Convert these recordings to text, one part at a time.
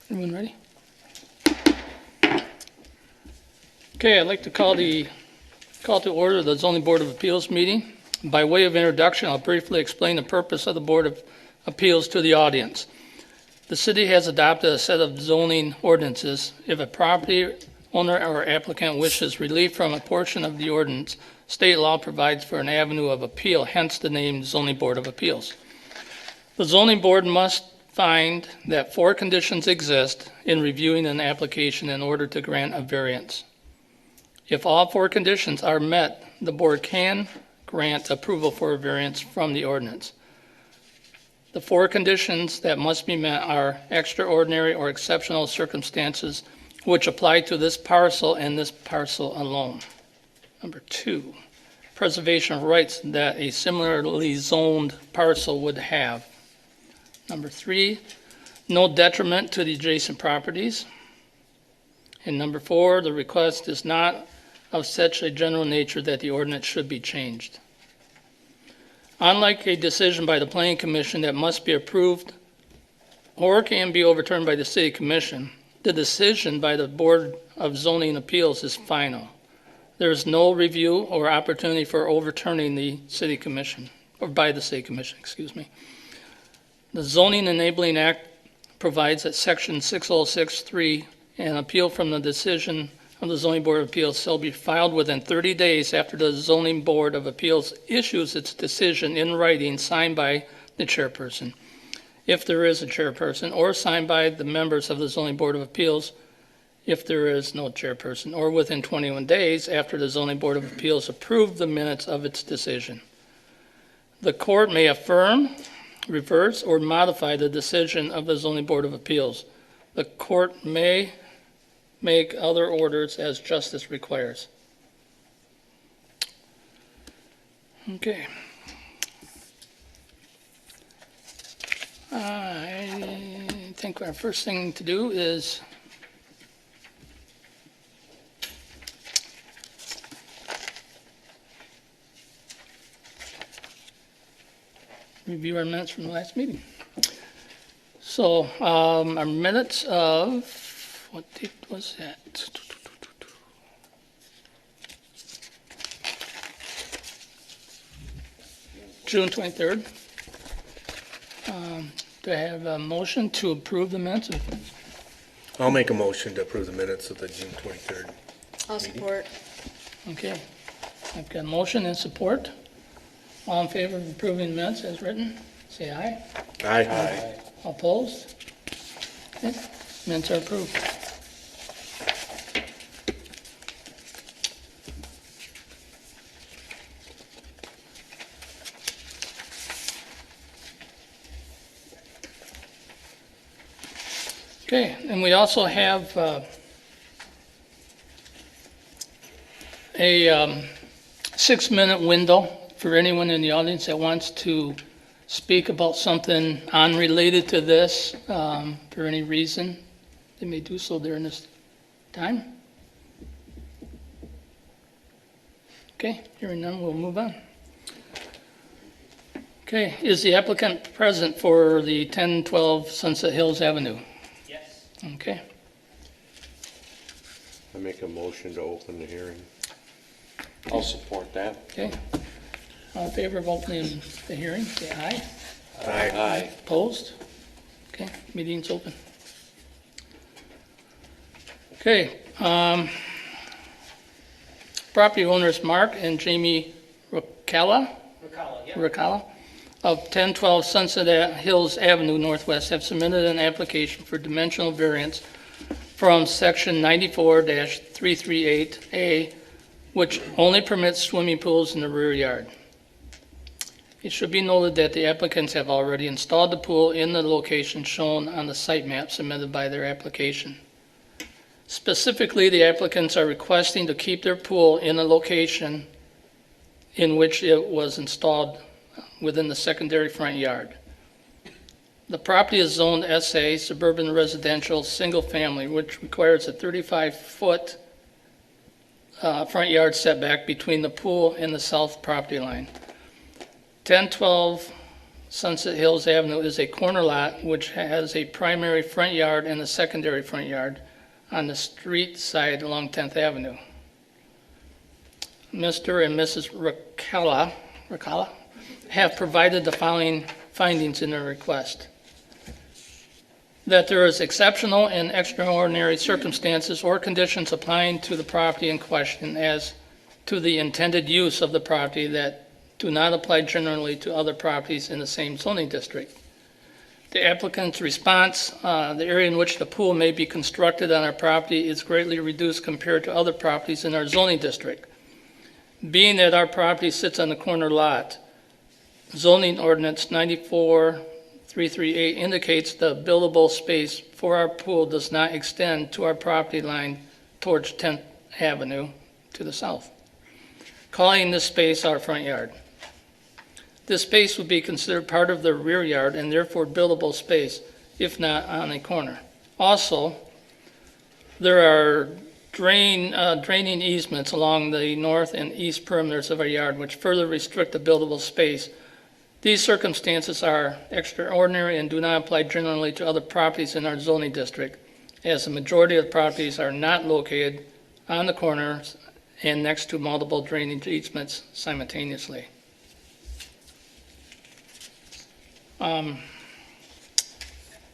Everyone ready? Okay, I'd like to call to order the Zoning Board of Appeals meeting. By way of introduction, I'll briefly explain the purpose of the Board of Appeals to the audience. The city has adopted a set of zoning ordinances. If a property owner or applicant wishes relief from a portion of the ordinance, state law provides for an avenue of appeal, hence the name Zoning Board of Appeals. The Zoning Board must find that 4 conditions exist in reviewing an application in order to grant a variance. If all 4 conditions are met, the board can grant approval for a variance from the ordinance. The 4 conditions that must be met are extraordinary or exceptional circumstances which apply to this parcel and this parcel alone. Number 2, preservation of rights that a similarly zoned parcel would have. Number 3, no detriment to the adjacent properties. And number 4, the request is not of such a general nature that the ordinance should be changed. Unlike a decision by the Planning Commission that must be approved or can be overturned by the City Commission, the decision by the Board of Zoning Appeals is final. There is no review or opportunity for overturning the City Commission, or by the City Commission, excuse me. The Zoning Enabling Act provides that Section 606(3), an appeal from the decision of the Zoning Board of Appeals shall be filed within 30 days after the Zoning Board of Appeals issues its decision in writing signed by the chairperson, if there is a chairperson, or signed by the members of the Zoning Board of Appeals if there is no chairperson, or within 21 days after the Zoning Board of Appeals approved the minutes of its decision. The court may affirm, reverse, or modify the decision of the Zoning Board of Appeals. The court may make other orders as justice requires. Okay. I think our first thing to do is review our minutes from the last meeting. So our minutes of, what date was that? June 23rd. Do I have a motion to approve the minutes? I'll make a motion to approve the minutes of the June 23rd. I'll support. Okay. I've got a motion and support. All in favor of approving the minutes as written, say aye. Aye. All opposed? Okay. Minutes are approved. Okay, and we also have a 6-minute window for anyone in the audience that wants to speak about something unrelated to this for any reason. They may do so during this time. Okay, hearing none, we'll move on. Okay, is the applicant present for the 1012 Sunset Hills Avenue? Yes. Okay, I make a motion to open the hearing. I'll support that. okay. All in favor of opening the hearing, say aye. Aye. Opposed? Okay, meeting's open. Okay, property owners Mark and Jamie Ricala of 1012 Sunset Hills Avenue Northwest have submitted an application for dimensional variance from section 94-338A, which only permits swimming pools in the rear yard. It should be noted that the applicants have already installed the pool in the location shown on the site map submitted by their application. Specifically, the applicants are requesting to keep their pool in the location in which it was installed within the secondary front yard. The property is zoned SA, suburban residential, single family, which requires a 35-foot front yard setback between the pool and the south property line. 1012 Sunset Hills Avenue is a corner lot which has a primary front yard and a secondary front yard on the street side along 10th Avenue. Mr. and Mrs. Ricala have provided the following findings in their request. That there is exceptional and extraordinary circumstances or conditions applying to the property in question as to the intended use of the property that do not apply generally to other properties in the same zoning district. The applicant's response, the area in which the pool may be constructed on our property is greatly reduced compared to other properties in our zoning district. Being that our property sits on the corner lot, zoning ordinance 94-338 indicates the buildable space for our pool does not extend to our property line towards 10th Avenue to the south, calling this space our front yard. This space would be considered part of the rear yard and therefore buildable space, if not on a corner. Also, there are draining easements along the north and east perimeters of our yard which further restrict the buildable space. These circumstances are extraordinary and do not apply generally to other properties in our zoning district, as the majority of the properties are not located on the corners and next to multiple drainage easements simultaneously.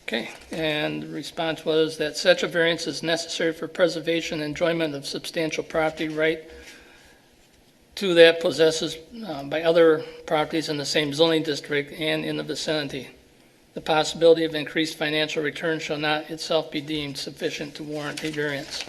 Okay, and the response was that such a variance is necessary for preservation and enjoyment of substantial property right to that possesses by other properties in the same zoning district and in the vicinity. The possibility of increased financial return shall not itself be deemed sufficient to warrant a variance.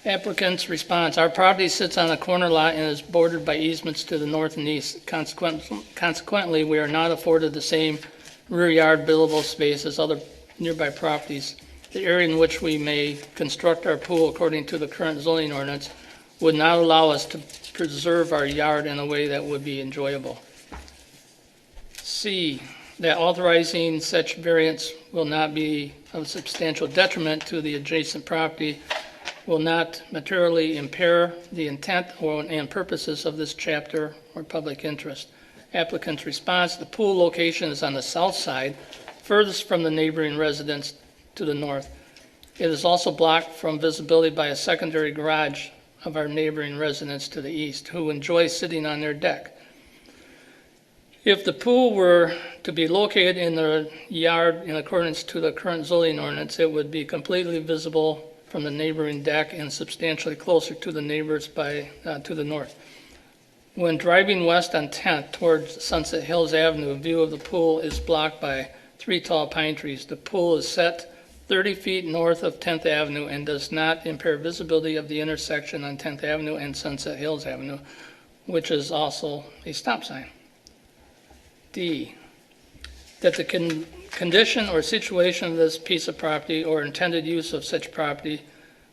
Applicant's response, our property sits on a corner lot and is bordered by easements to the north and east. Consequently, we are not afforded the same rear yard buildable space as other nearby properties. The area in which we may construct our pool according to the current zoning ordinance would not allow us to preserve our yard in a way that would be enjoyable. C, that authorizing such variance will not be of substantial detriment to the adjacent property, will not materially impair the intent and purposes of this chapter or public interest. Applicant's response, the pool location is on the south side, furthest from the neighboring residence to the north. It is also blocked from visibility by a secondary garage of our neighboring residents to the east, who enjoy sitting on their deck. If the pool were to be located in the yard in accordance to the current zoning ordinance, it would be completely visible from the neighboring deck and substantially closer to the neighbors to the north. When driving west on 10th towards Sunset Hills Avenue, a view of the pool is blocked by 3 tall pine trees. The pool is set 30 feet north of 10th Avenue and does not impair visibility of the intersection on 10th Avenue and Sunset Hills Avenue, which is also a stop sign. D, that the condition or situation of this piece of property or intended use of such property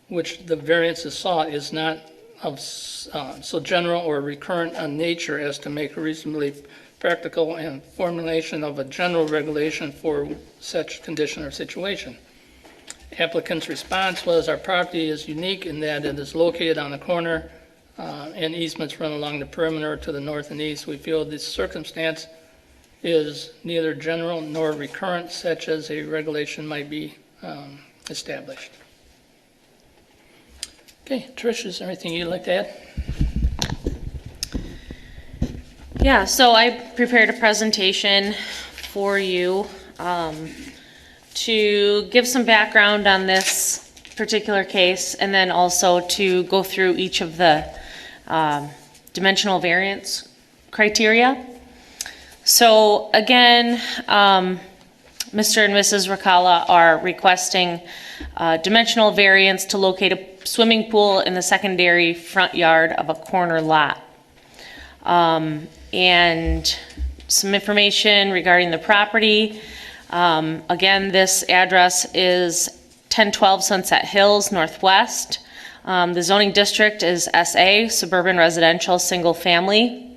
which the variance is sought is not of so general or recurrent a nature as to make a reasonably practical and formulation of a general regulation for such condition or situation. Applicant's response was, our property is unique in that it is located on the corner and easements run along the perimeter to the north and east. We feel this circumstance is neither general nor recurrent, such as a regulation might be established. Okay, Trish, is there anything you'd like to add? Yeah, so I prepared a presentation for you to give some background on this particular case, and then also to go through each of the dimensional variance criteria. So again, Mr. and Mrs. Ricala are requesting dimensional variance to locate a swimming pool in the secondary front yard of a corner lot. And some information regarding the property. Again, this address is 1012 Sunset Hills Northwest. The zoning district is SA, suburban residential, single family.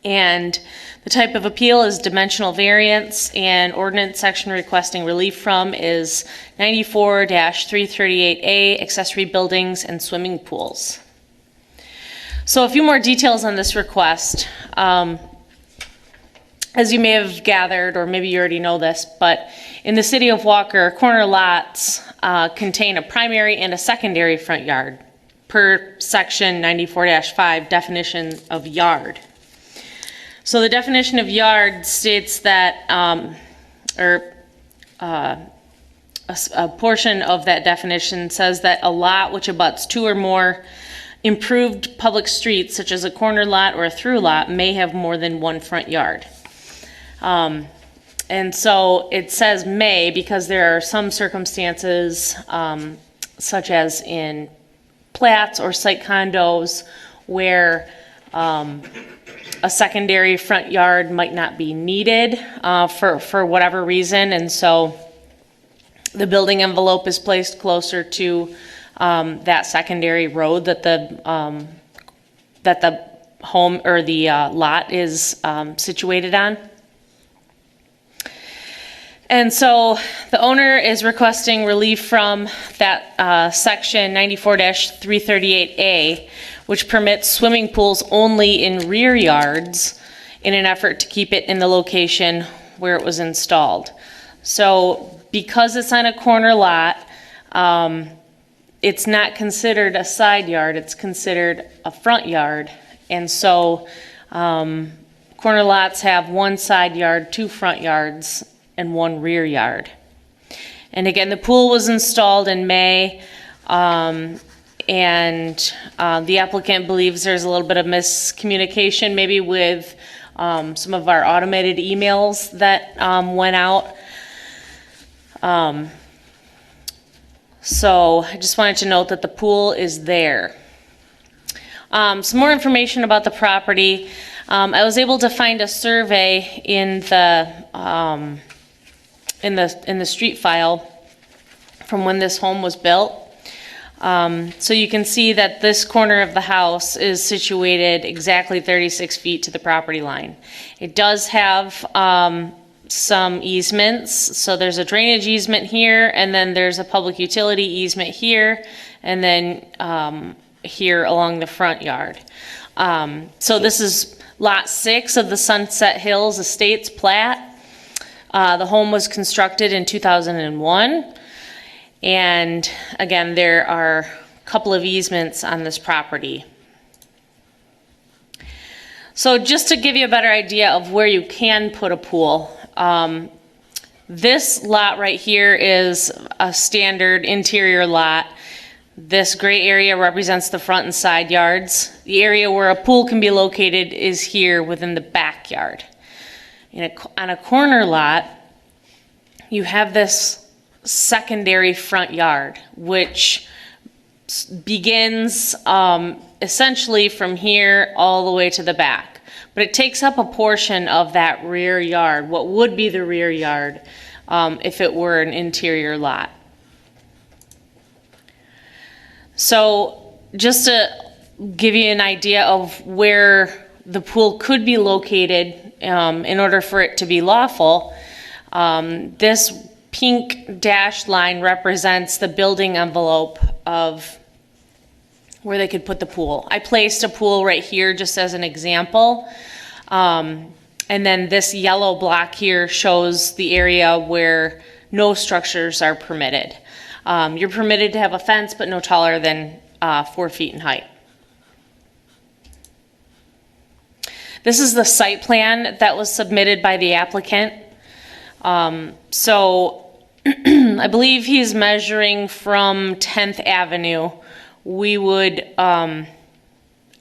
And the type of appeal is dimensional variance, and ordinance section requesting relief from is 94-338A, accessory buildings and swimming pools. So a few more details on this request. As you may have gathered, or maybe you already know this, but in the city of Walker, corner lots contain a primary and a secondary front yard per section 94-5 definition of yard. So the definition of yard states that, a portion of that definition says that a lot which abuts two or more improved public streets, such as a corner lot or a through lot, may have more than one front yard. And so it says may because there are some circumstances, such as in plats or site condos, where a secondary front yard might not be needed for whatever reason, and so the building envelope is placed closer to that secondary road that the home or the lot is situated on. And so the owner is requesting relief from that section 94-338A, which permits swimming pools only in rear yards in an effort to keep it in the location where it was installed. So because it's on a corner lot, it's not considered a side yard, it's considered a front yard. And so corner lots have one side yard, two front yards, and one rear yard. And again, the pool was installed in May, and the applicant believes there's a little bit of miscommunication maybe with some of our automated emails that went out. So I just wanted to note that the pool is there. Some more information about the property. I was able to find a survey in the street file from when this home was built. So you can see that this corner of the house is situated exactly 36 feet to the property line. It does have some easements. So there's a drainage easement here, and then there's a public utility easement here, and then here along the front yard. So this is lot 6 of the Sunset Hills Estates plat. The home was constructed in 2001. And again, there are a couple of easements on this property. So just to give you a better idea of where you can put a pool, this lot right here is a standard interior lot. This gray area represents the front and side yards. The area where a pool can be located is here within the backyard. On a corner lot, you have this secondary front yard, which begins essentially from here all the way to the back. But it takes up a portion of that rear yard, what would be the rear yard if it were an interior lot. So just to give you an idea of where the pool could be located in order for it to be lawful, this pink dashed line represents the building envelope of where they could put the pool. I placed a pool right here just as an example. And then this yellow block here shows the area where no structures are permitted. You're permitted to have a fence, but no taller than 4 feet in height. This is the site plan that was submitted by the applicant. So I believe he's measuring from 10th Avenue. We would,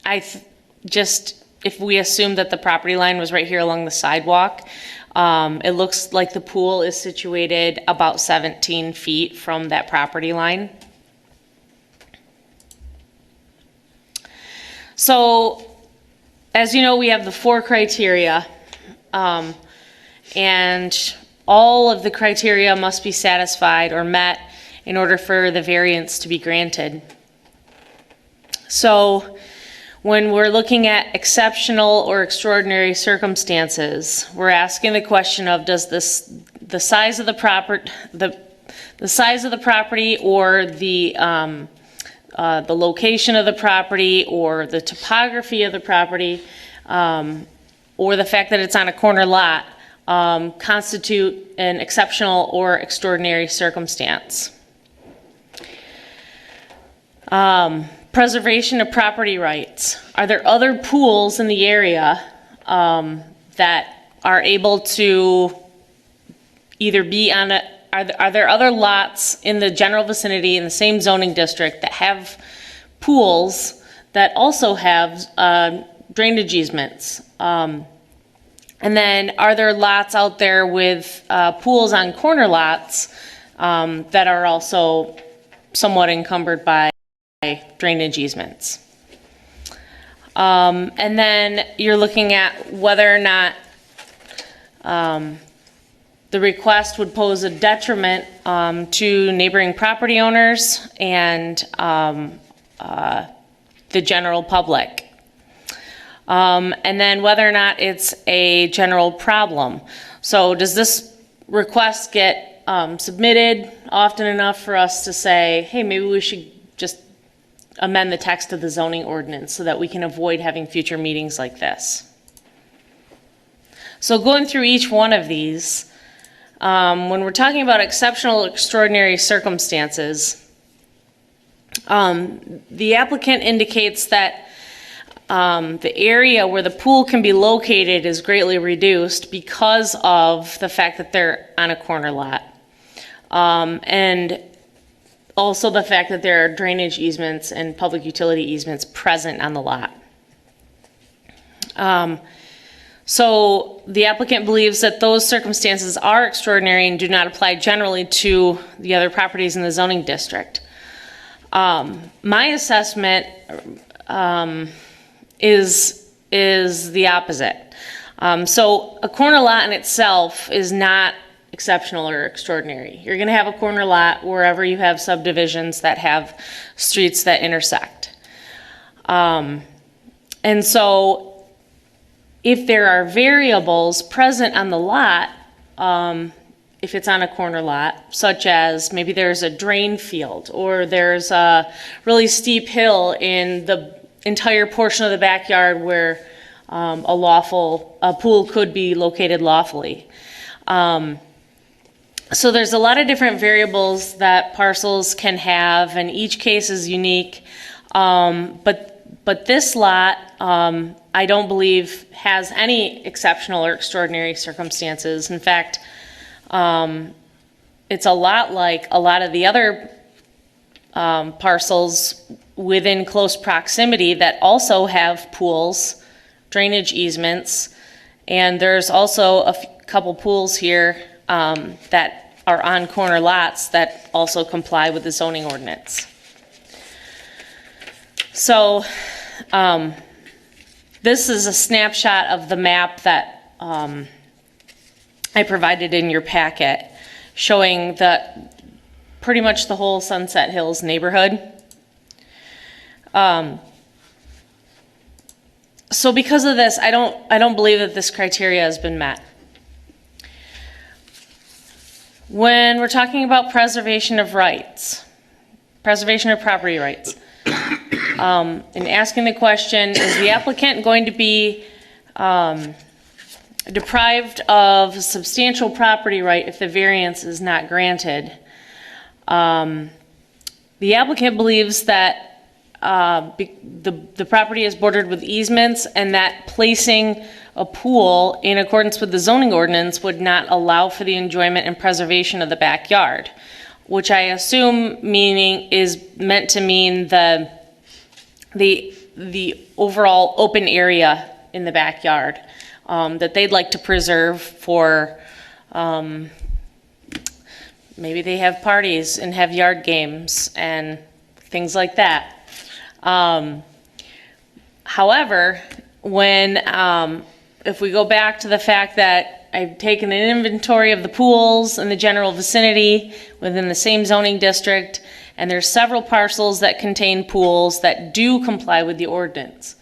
if we assume that the property line was right here along the sidewalk, it looks like the pool is situated about 17 feet from that property line. So, as you know, we have the 4 criteria, and all of the criteria must be satisfied or met in order for the variance to be granted. So, when we're looking at exceptional or extraordinary circumstances, we're asking the question of, does the size of the property or the the location of the property or the topography of the property, or the fact that it's on a corner lot, constitute an exceptional or extraordinary circumstance. Preservation of property rights. Are there other pools in the area that are able to either be on a, are there other lots in the general vicinity in the same zoning district that have pools that also have drainage easements? And then are there lots out there with pools on corner lots that are also somewhat encumbered by drainage easements? And then you're looking at whether or not the request would pose a detriment to neighboring property owners and the general public. And then whether or not it's a general problem. So does this request get submitted often enough for us to say, hey, maybe we should just amend the text of the zoning ordinance so that we can avoid having future meetings like this? So going through each one of these, when we're talking about exceptional, extraordinary circumstances, the applicant indicates that the area where the pool can be located is greatly reduced because of the fact that they're on a corner lot. And also the fact that there are drainage easements and public utility easements present on the lot. So the applicant believes that those circumstances are extraordinary and do not apply generally to the other properties in the zoning district. My assessment is the opposite. So a corner lot in itself is not exceptional or extraordinary. You're going to have a corner lot wherever you have subdivisions that have streets that intersect. And so if there are variables present on the lot, if it's on a corner lot, such as maybe there's a drain field or there's a really steep hill in the entire portion of the backyard where a pool could be located lawfully. So there's a lot of different variables that parcels can have, and each case is unique. But this lot, I don't believe has any exceptional or extraordinary circumstances. In fact, it's a lot like a lot of the other parcels within close proximity that also have pools, drainage easements, and there's also a couple pools here that are on corner lots that also comply with the zoning ordinance. So this is a snapshot of the map that I provided in your packet, showing pretty much the whole Sunset Hills neighborhood. So because of this, I don't believe that this criteria has been met. When we're talking about preservation of rights, preservation of property rights, in asking the question, is the applicant going to be deprived of a substantial property right if the variance is not granted? The applicant believes that the property is bordered with easements and that placing a pool in accordance with the zoning ordinance would not allow for the enjoyment and preservation of the backyard, which I assume is meant to mean the overall open area in the backyard that they'd like to preserve for maybe they have parties and have yard games and things like that. However, if we go back to the fact that I've taken an inventory of the pools in the general vicinity within the same zoning district, and there's several parcels that contain pools that do comply with the ordinance.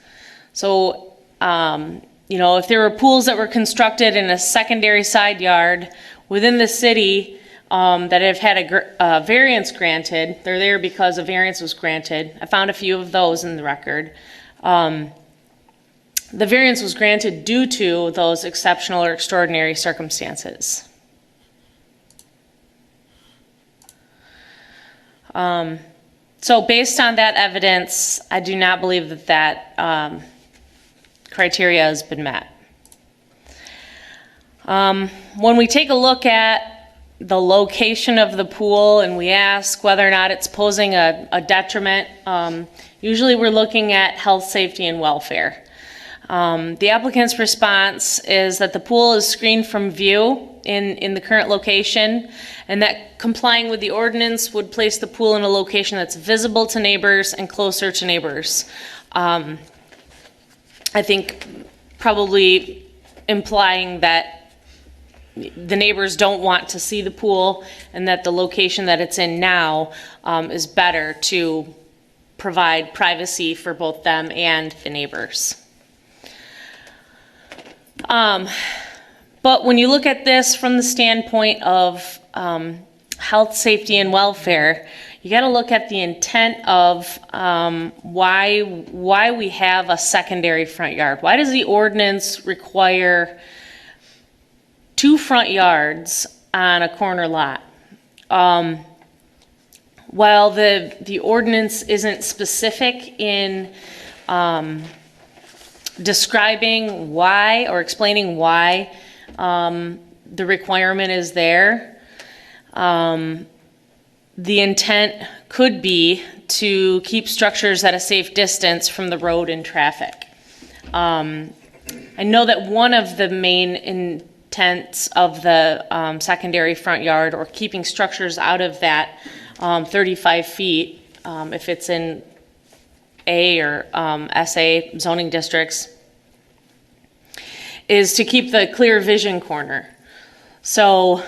So, if there were pools that were constructed in a secondary side yard within the city, that have had a variance granted. They're there because a variance was granted. I found a few of those in the record. The variance was granted due to those exceptional or extraordinary circumstances. So based on that evidence, I do not believe that that criteria has been met. When we take a look at the location of the pool and we ask whether or not it's posing a detriment, usually we're looking at health, safety, and welfare. The applicant's response is that the pool is screened from view in the current location, and that complying with the ordinance would place the pool in a location that's visible to neighbors and closer to neighbors. I think probably implying that the neighbors don't want to see the pool and that the location that it's in now is better to provide privacy for both them and the neighbors. But when you look at this from the standpoint of health, safety, and welfare, you got to look at the intent of why we have a secondary front yard. Why does the ordinance require 2 front yards on a corner lot? While the ordinance isn't specific in describing why or explaining why the requirement is there, the intent could be to keep structures at a safe distance from the road and traffic. I know that one of the main intents of the secondary front yard, or keeping structures out of that 35 feet, if it's in A or SA zoning districts, is to keep the clear vision corner. So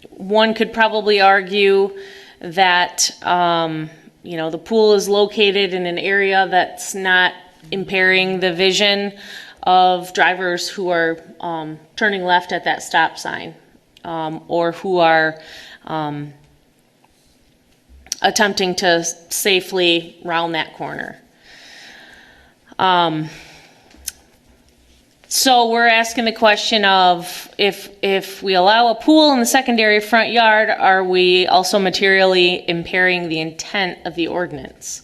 one could probably argue that the pool is located in an area that's not impairing the vision of drivers who are turning left at that stop sign, or who are attempting to safely round that corner. So we're asking the question of, if we allow a pool in the secondary front yard, are we also materially impairing the intent of the ordinance?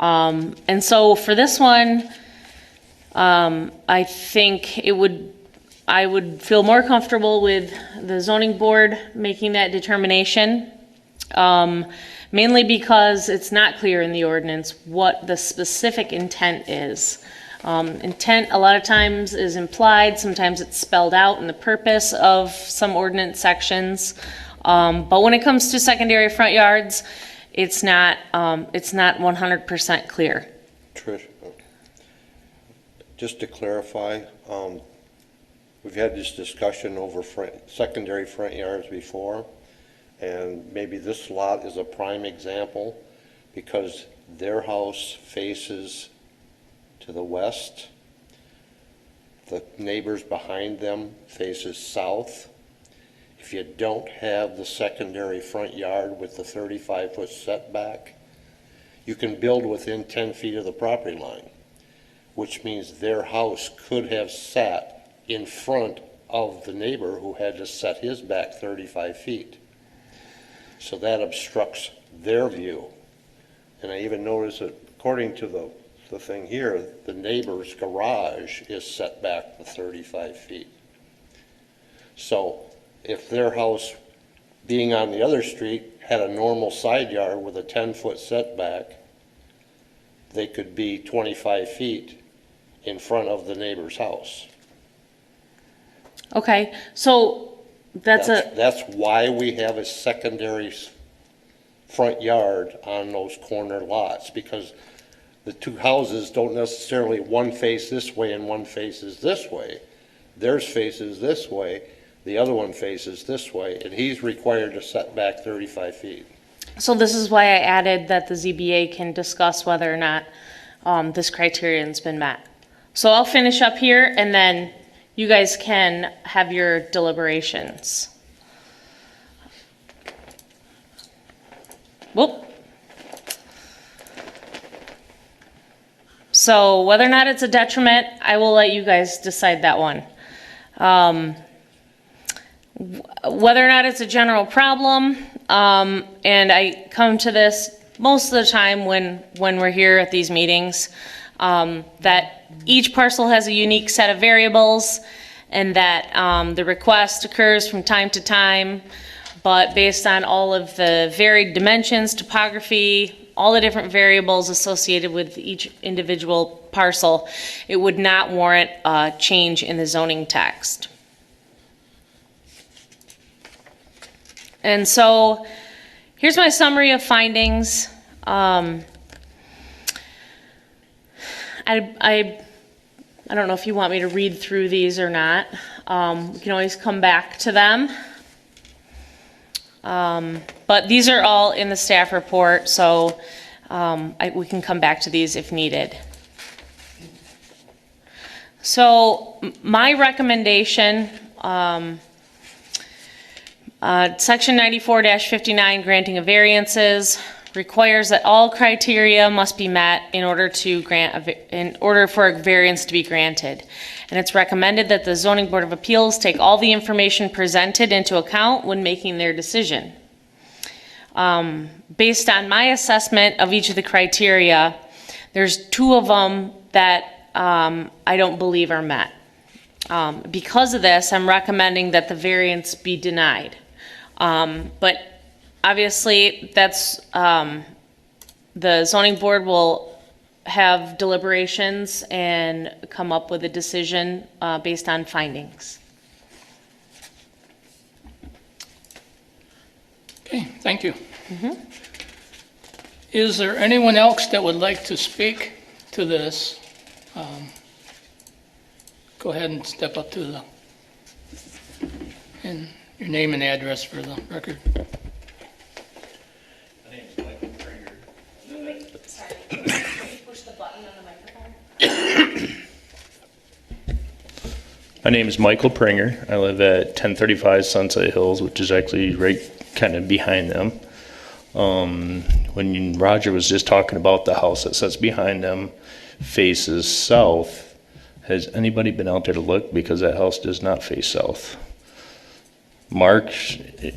And so for this one, I think I would feel more comfortable with the zoning board making that determination, mainly because it's not clear in the ordinance what the specific intent is. Intent a lot of times is implied, sometimes it's spelled out in the purpose of some ordinance sections. But when it comes to secondary front yards, it's not 100% clear. Trish, just to clarify, we've had this discussion over secondary front yards before, and maybe this lot is a prime example because their house faces to the west. The neighbors behind them faces south. If you don't have the secondary front yard with the 35-foot setback, you can build within 10 feet of the property line, which means their house could have sat in front of the neighbor who had to set his back 35 feet. So that obstructs their view. And I even noticed that according to the thing here, the neighbor's garage is set back to 35 feet. So if their house, being on the other street, had a normal side yard with a 10-foot setback, they could be 25 feet in front of the neighbor's house. Okay, so that's why we have a secondary front yard on those corner lots, because the two houses don't necessarily, one face this way and one faces this way. Theirs faces this way, the other one faces this way, and he's required to set back 35 feet. So this is why I added that the ZBA can discuss whether or not this criterion's been met. So I'll finish up here and then you guys can have your deliberations. Whoop. So whether or not it's a detriment, I will let you guys decide that one. Whether or not it's a general problem, and I come to this most of the time when we're here at these meetings, that each parcel has a unique set of variables, and that the request occurs from time to time, but based on all of the varied dimensions, topography, all the different variables associated with each individual parcel, it would not warrant a change in the zoning text. And so here's my summary of findings. I don't know if you want me to read through these or not. We can always come back to them. But these are all in the staff report, so we can come back to these if needed. So my recommendation, Section 94-59, granting of variances, requires that all criteria must be met in order for a variance to be granted. And it's recommended that the Zoning Board of Appeals take all the information presented into account when making their decision. Based on my assessment of each of the criteria, there's two of them that I don't believe are met. Because of this, I'm recommending that the variance be denied. But obviously, that's the zoning board will have deliberations and come up with a decision based on findings. Okay, thank you. Is there anyone else that would like to speak to this? Go ahead and step up to the, and your name and address for the record. My name is Michael Prager. Sorry, can you push the button on the microphone? My name is Michael Pringer. I live at 1035 Sunset Hills, which is actually right kind of behind them. When Roger was just talking about the house that sits behind them faces south, has anybody been out there to look? Because that house does not face south. Mark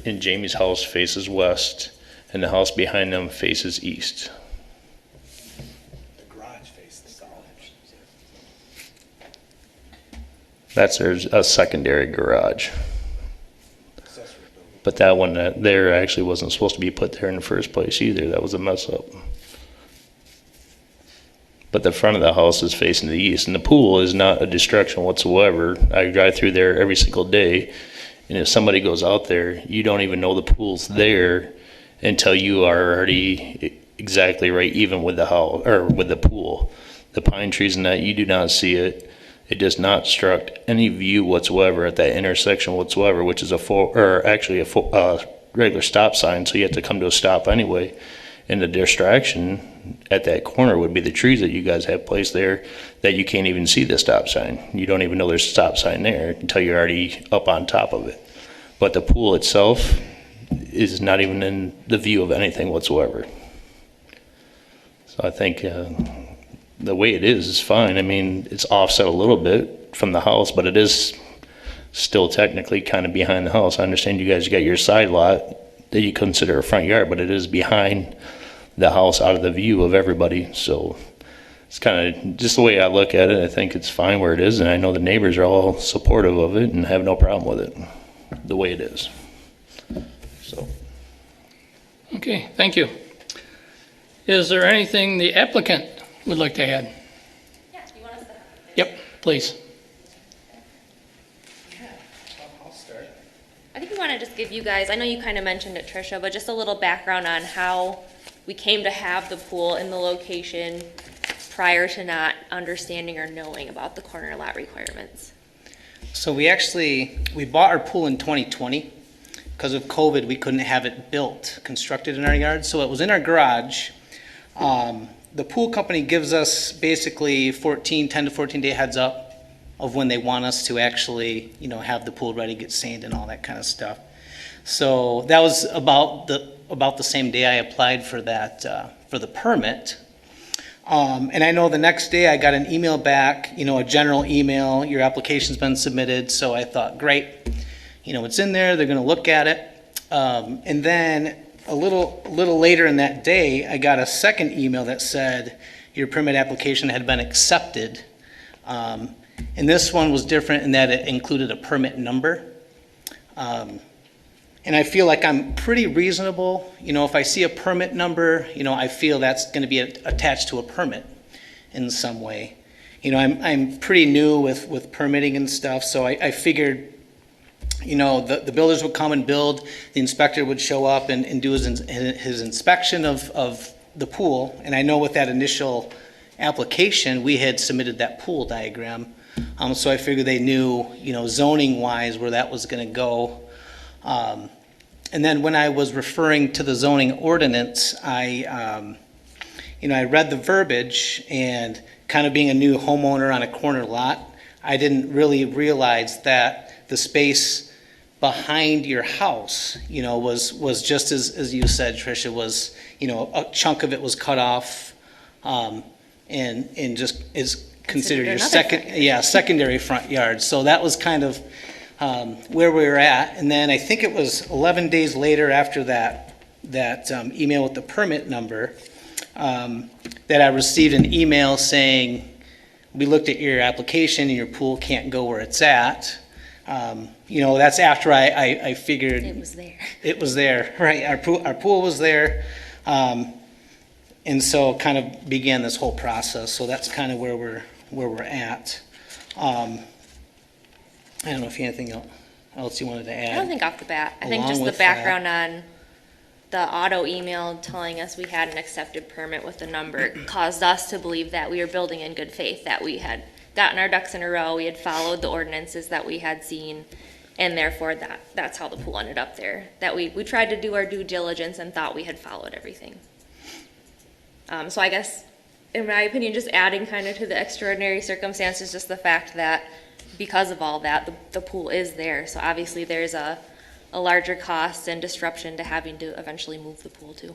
and Jamie's house faces west, and the house behind them faces east. The garage faces south. That's a secondary garage. But that one there actually wasn't supposed to be put there in the first place either. That was a mess up. But the front of the house is facing the east, and the pool is not a distraction whatsoever. I drive through there every single day, and if somebody goes out there, you don't even know the pool's there until you are already exactly right even with the house or with the pool. The pine trees and that, you do not see it. It does not obstruct any view whatsoever at that intersection whatsoever, which is a regular stop sign, so you have to come to a stop anyway. And the distraction at that corner would be the trees that you guys have placed there that you can't even see the stop sign. You don't even know there's a stop sign there until you're already up on top of it. But the pool itself is not even in the view of anything whatsoever. So I think the way it is fine. I mean, it's offset a little bit from the house, but it is still technically kind of behind the house. I understand you guys got your side lot that you consider a front yard, but it is behind the house out of the view of everybody. So it's kind of just the way I look at it. I think it's fine where it is, and I know the neighbors are all supportive of it and have no problem with it the way it is. So. Okay, thank you. Is there anything the applicant would like to add? Yeah, you want us to? Yep, please. I'll start. I think we want to just give you guys, I know you kind of mentioned it, Tricia, but just a little background on how we came to have the pool in the location prior to not understanding or knowing about the corner lot requirements. So we bought our pool in 2020. Because of COVID, we couldn't have it built, constructed in our yard, so it was in our garage. The pool company gives us basically 10 to 14 day heads up of when they want us to actually, have the pool ready, get sand and all that kind of stuff. So that was about the same day I applied for that, for the permit. And I know the next day I got an email back, a general email, your application's been submitted, so I thought, great, it's in there, they're gonna look at it. And then a little later in that day, I got a second email that said your permit application had been accepted. And this one was different in that it included a permit number. And I feel like I'm pretty reasonable. If I see a permit number, I feel that's going to be attached to a permit in some way. I'm pretty new with permitting and stuff, so I figured, the builders would come and build, the inspector would show up and do his inspection of the pool. And I know with that initial application, we had submitted that pool diagram. So I figured they knew, zoning-wise, where that was going to go. And then when I was referring to the zoning ordinance, I read the verbiage, and kind of being a new homeowner on a corner lot, I didn't really realize that the space behind your house, was just as you said, Tricia, was, a chunk of it was cut off, and just is considered your secondary front yard. So that was kind of where we were at. And then I think it was 11 days later after that email with the permit number, that I received an email saying, we looked at your application and your pool can't go where it's at. That's after I figured It was there. it was there, right? Our pool was there. And so kind of began this whole process. So that's kind of where we're at. I don't know if you have anything else you wanted to add. I don't think off the bat. I think Along just the with background on the auto email telling us we had an accepted permit with the number caused us to believe that we were building in good faith, that we had gotten our ducks in a row, we had followed the ordinances that we had seen, and therefore that's how the pool ended up there. That we tried to do our due diligence and thought we had followed everything. So I guess, in my opinion, just adding kind of to the extraordinary circumstances, just the fact that because of all that, the pool is there. So obviously there's a larger cost and disruption to having to eventually move the pool too.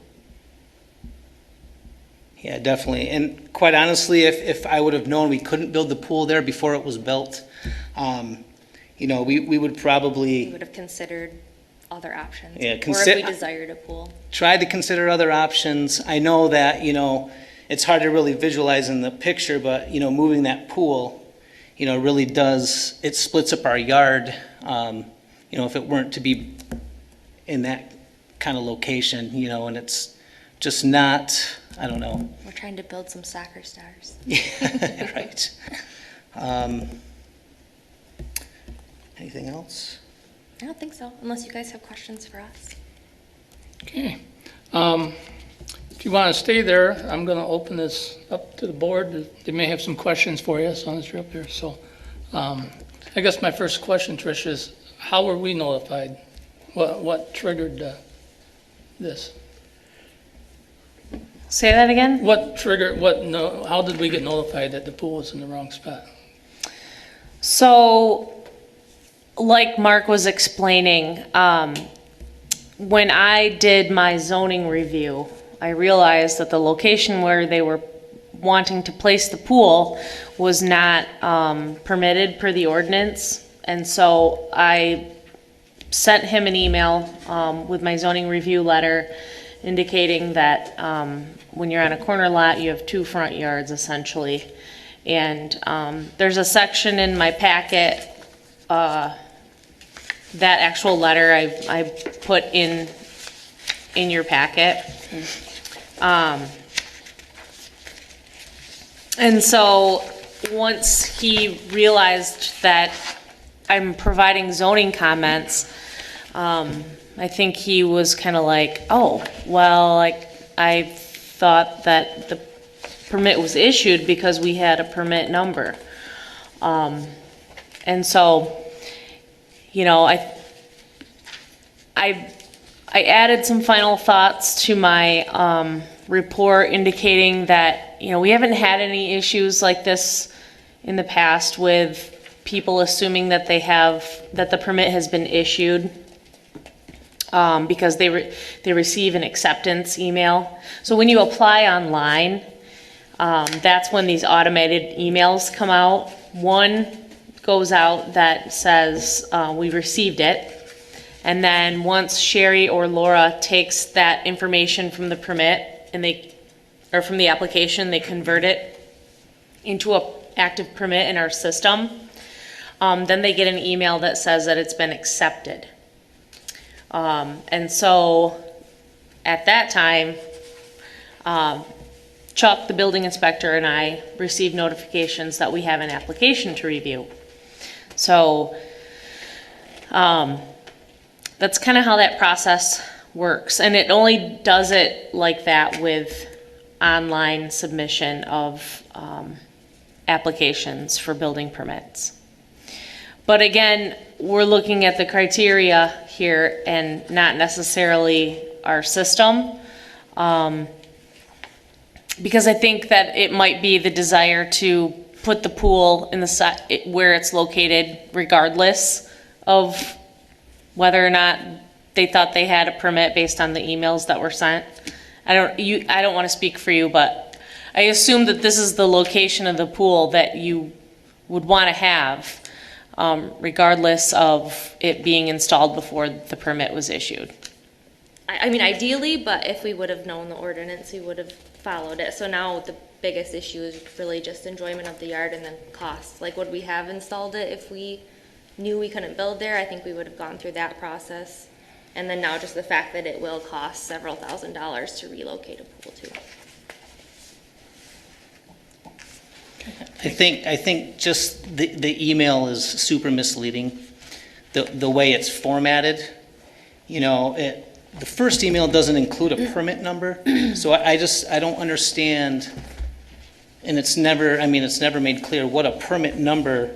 Yeah, definitely. And quite honestly, if I would have known we couldn't build the pool there before it was built, we would probably We would have considered other options. Yeah, or if we desired a pool. try to consider other options. I know that, it's hard to really visualize in the picture, but, moving that pool, really does, it splits up our yard. If it weren't to be in that kind of location, and it's just not, I don't know. We're trying to build some soccer stars. Yeah, right. Anything else? I don't think so, unless you guys have questions for us. Okay. If you want to stay there, I'm going to open this up to the board. They may have some questions for you as long as you're up there. So I guess my first question, Trish, is how were we notified? What triggered this? Say that again? What triggered, how did we get notified that the pool was in the wrong spot? So, like Mark was explaining, when I did my zoning review, I realized that the location where they were wanting to place the pool was not permitted per the ordinance. And so I sent him an email with my zoning review letter indicating that when you're on a corner lot, you have 2 front yards essentially. And there's a section in my packet, that actual letter I put in your packet. And so once he realized that I'm providing zoning comments, I think he was kind of like, oh, well, like I thought that the permit was issued because we had a permit number. And so, I added some final thoughts to my report indicating that, we haven't had any issues like this in the past with people assuming that that the permit has been issued. because they receive an acceptance email. So when you apply online, that's when these automated emails come out. One goes out that says, we received it. And then once Sherry or Laura takes that information from the permit or from the application, they convert it into a active permit in our system. Then they get an email that says that it's been accepted. And so at that time, Chuck, the building inspector, and I receive notifications that we have an application to review. So that's kind of how that process works. And it only does it like that with online submission of applications for building permits. But again, we're looking at the criteria here and not necessarily our system. Because I think that it might be the desire to put the pool in the where it's located regardless of whether or not they thought they had a permit based on the emails that were sent. I don't want to speak for you, but I assume that this is the location of the pool that you would want to have, regardless of it being installed before the permit was issued. I mean, ideally, but if we would have known the ordinance, we would have followed it. So now the biggest issue is really just enjoyment of the yard and then costs. Like, would we have installed it if we knew we couldn't build there? I think we would have gone through that process. And then now just the fact that it will cost several $1,000s to relocate a pool too. I think just the email is super misleading. The way it's formatted, you know, the first email doesn't include a permit number, so I don't understand, and it's never made clear what a permit number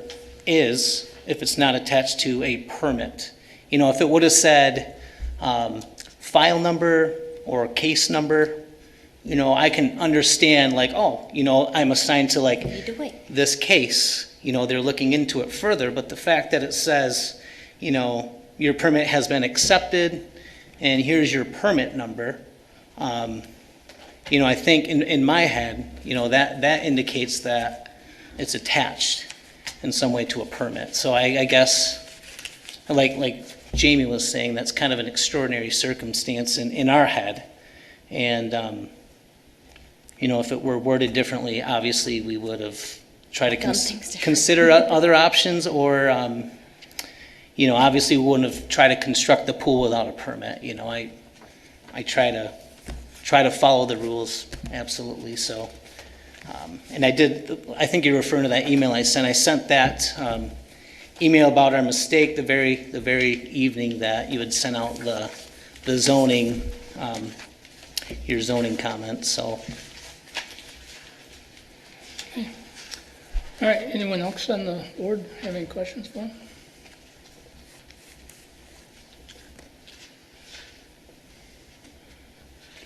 is if it's not attached to a permit. You know, if it would have said file number or case number, you know, I can understand like, oh, you know, I'm assigned to like this case, you know, they're looking into it further, but the fact that it says, you know, your permit has been accepted, and here's your permit number. You know, I think in my head, you know, that indicates that it's attached in some way to a permit. So I guess, like Jamie was saying, that's kind of an extraordinary circumstance in our head. And, you know, if it were worded differently, obviously we would have tried to consider other options, or, you know, obviously we wouldn't have tried to construct the pool without a permit. You know, I try to follow the rules, absolutely. So, and I think you're referring to that email I sent. I sent that email about our mistake the very evening that you had sent out the zoning, your zoning comments. So. All right, anyone else on the board have any questions for him?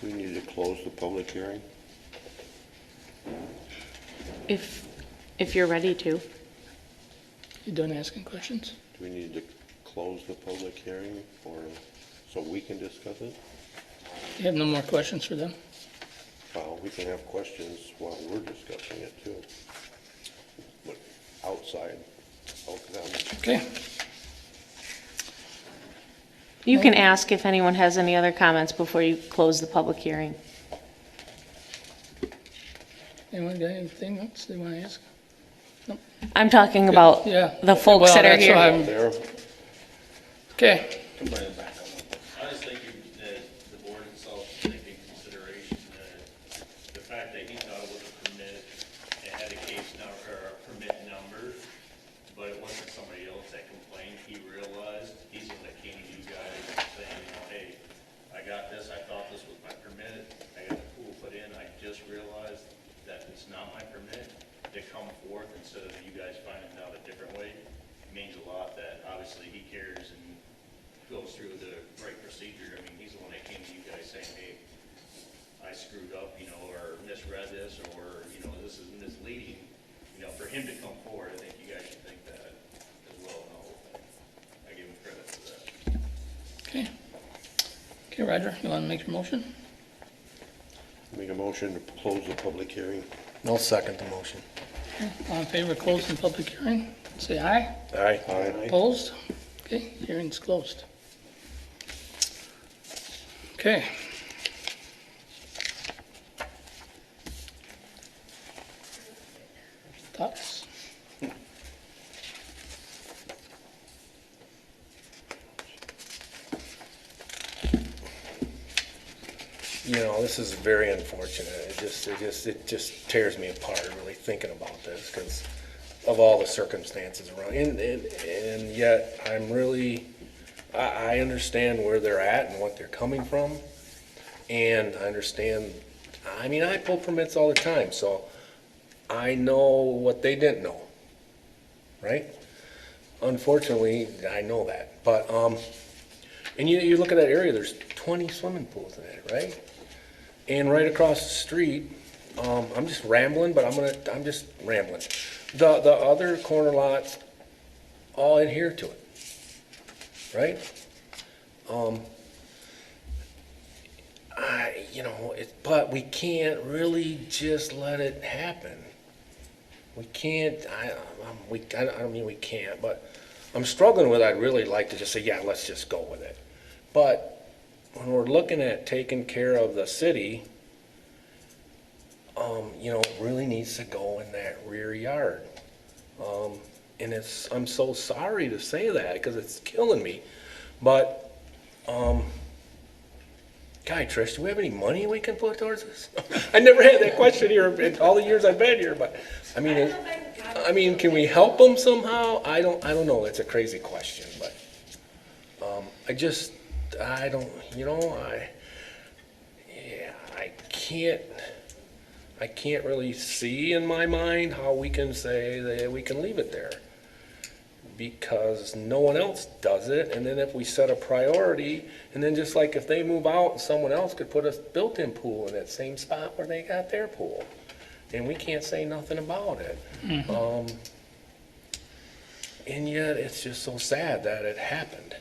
Do we need to close the public hearing? If you're ready to. You done asking questions? Do we need to close the public hearing so we can discuss it? You have no more questions for them? Well, we can have questions while we're discussing it too. But outside of them. Okay. You can ask if anyone has any other comments before you close the public hearing. Anyone got anything else they want to ask? I'm talking about Yeah. the folks Well, that are that's here. why I'm- There, Okay, I was thinking that the board itself should take in consideration the fact that he thought it was a permit, it had a case number, or a permit number, but it wasn't somebody else that complained. He realized, he's the one that came to you guys saying, you know, hey, I got this, I thought this was my permit, I got the pool put in, I just realized that it's not my permit. To come forth instead of you guys finding out a different way means a lot. That obviously he cares and goes through the right procedure. I mean, he's the one that came to you guys saying, hey, I screwed up, you know, or misread this, or, you know, this is misleading. You know, for him to come forward, I think you guys should think that as well. And I give him credit for that. okay. Okay, Roger, you want to make your motion? Make a motion to close the public hearing. I'll second the motion. All in favor of closing the public hearing? Say aye. Aye. Aye. Opposed? Okay, hearing's closed. Okay. Thoughts? You know, this is very unfortunate. It just tears me apart really thinking about this because of all the circumstances around. And yet I'm really, I understand where they're at and what they're coming from. And I understand, I mean, I pull permits all the time, so I know what they didn't know, right? Unfortunately, I know that. But, and you look at that area, there's 20 swimming pools in it, right? And right across the street, I'm just rambling, but I'm just rambling. The other corner lots all adhere to it, right? But we can't really just let it happen. We can't, I don't mean we can't, but I'm struggling with it. I'd really like to just say, yeah, let's just go with it. But when we're looking at taking care of the city, it really needs to go in that rear yard. And I'm so sorry to say that because it's killing me. But, Trish, do we have any money we can put towards this? I never had that question here in all the years I've been here, but I mean, can we help them somehow? I don't know. It's a crazy question, but I can't really see in my mind how we can say that we can leave it there because no one else does it. And then if we set a priority, and then just like if they move out, someone else could put a built-in pool in that same spot where they got their pool, and we can't say nothing about it. Mm-hmm. And yet it's just so sad that it happened.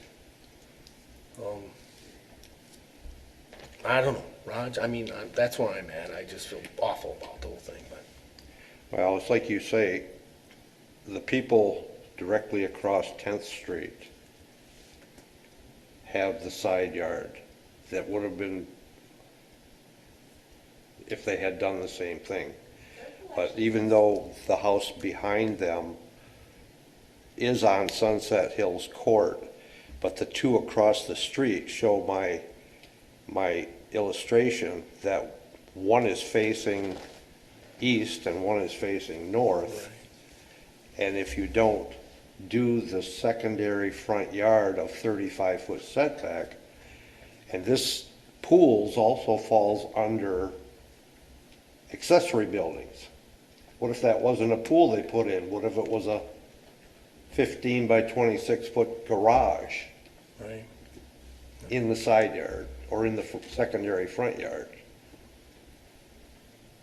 I don't know, Raj. I mean, that's where I'm at. I just feel awful about the whole thing. But Well, it's like you say, the people directly across 10th Street have the side yard that would have been if they had done the same thing. But even though the house behind them is on Sunset Hills Court, but the two across the street show my illustration that one is facing east and one is facing north. And if you don't do the secondary front yard of 35-foot setback, and this pools also falls under accessory buildings. What if that wasn't a pool they put in? What if it was a 15 by 26-foot garage right. in the side yard or in the secondary front yard?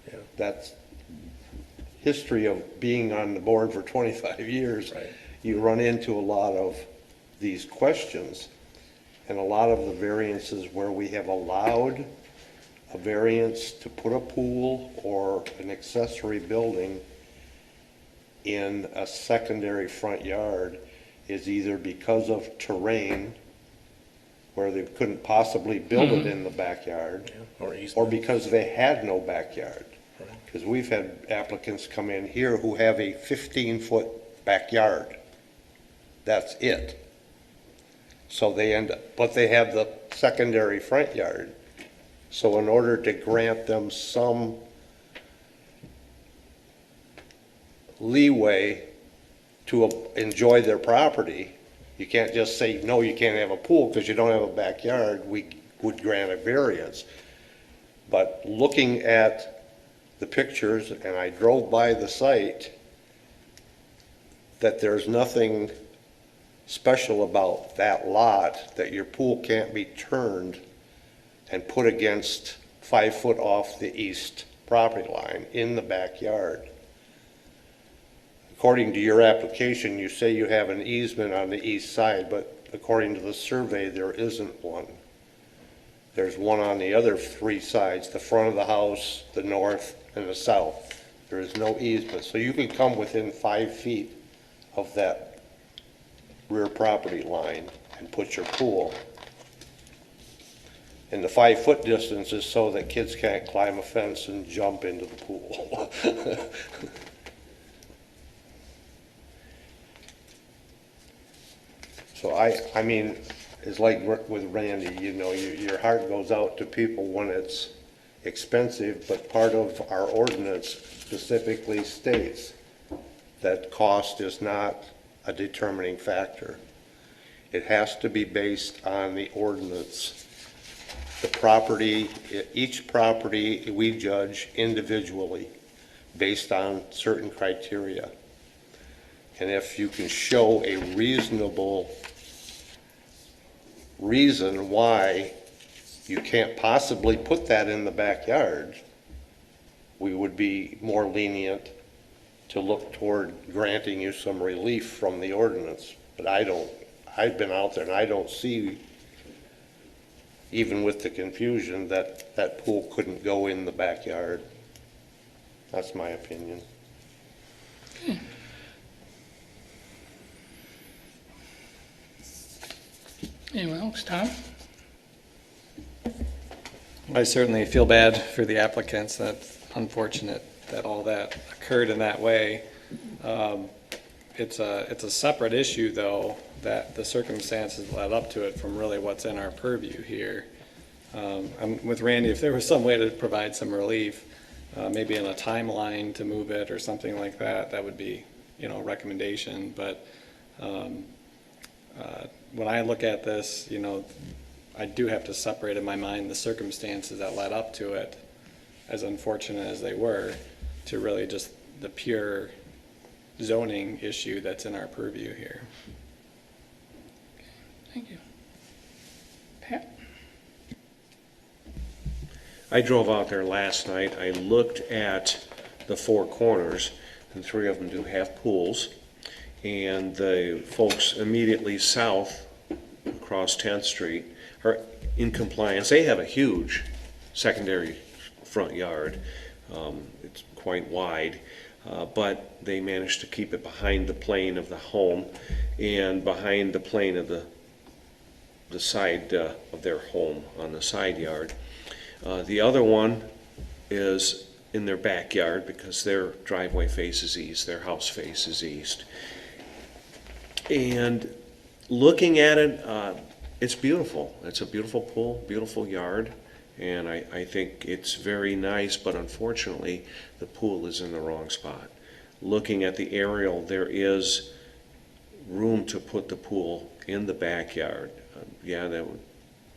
Yeah. That's history of being on the board for 25 years. Right. You run into a lot of these questions, and a lot of the variances where we have allowed a variance to put a pool or an accessory building in a secondary front yard is either because of terrain, where they couldn't possibly build it in the backyard, or because they had no backyard. Because we've had applicants come in here who have a 15-foot backyard. That's it. So they end up, but they have the secondary front yard. So in order to grant them some leeway to enjoy their property, you can't just say, no, you can't have a pool because you don't have a backyard. We would grant a variance. But looking at the pictures, and I drove by the site, that there's nothing special about that lot, that your pool can't be turned and put against 5 foot off the east property line in the backyard. According to your application, you say you have an easement on the east side, but according to the survey, there isn't one. There's one on the other three sides, the front of the house, the north, and the south. There is no easement, so you can come within 5 feet of that rear property line and put your pool. And the 5-foot distance is so that kids can't climb a fence and jump into the pool. So I mean, it's like with Randy, you know, your heart goes out to people when it's expensive, but part of our ordinance specifically states that cost is not a determining factor. It has to be based on the ordinance. The property, each property we judge individually based on certain criteria. And if you can show a reasonable reason why you can't possibly put that in the backyard, we would be more lenient to look toward granting you some relief from the ordinance. But I've been out there and I don't see, even with the confusion, that that pool couldn't go in the backyard. That's my opinion. Anyone else? Tom? I certainly feel bad for the applicants. That's unfortunate that all that occurred in that way. It's a separate issue, though, that the circumstances led up to it from really what's in our purview here. I'm with Randy. If there was some way to provide some relief, maybe in a timeline to move it or something like that, that would be, you know, a recommendation. But when I look at this, you know, I do have to separate in my mind the circumstances that led up to it, as unfortunate as they were, to really just the pure zoning issue that's in our purview here. Thank you. Pat? I drove out there last night. I looked at the four corners, and 3 of them do have pools. And the folks immediately south across 10th Street are in compliance. They have a huge secondary front yard. It's quite wide, but they managed to keep it behind the plane of the home and behind the plane of the side of their home on the side yard. The other one is in their backyard because their driveway faces east, their house faces east. And looking at it, it's beautiful. It's a beautiful pool, beautiful yard, and I think it's very nice, but unfortunately, the pool is in the wrong spot. Looking at the aerial, there is room to put the pool in the backyard. Yeah, that would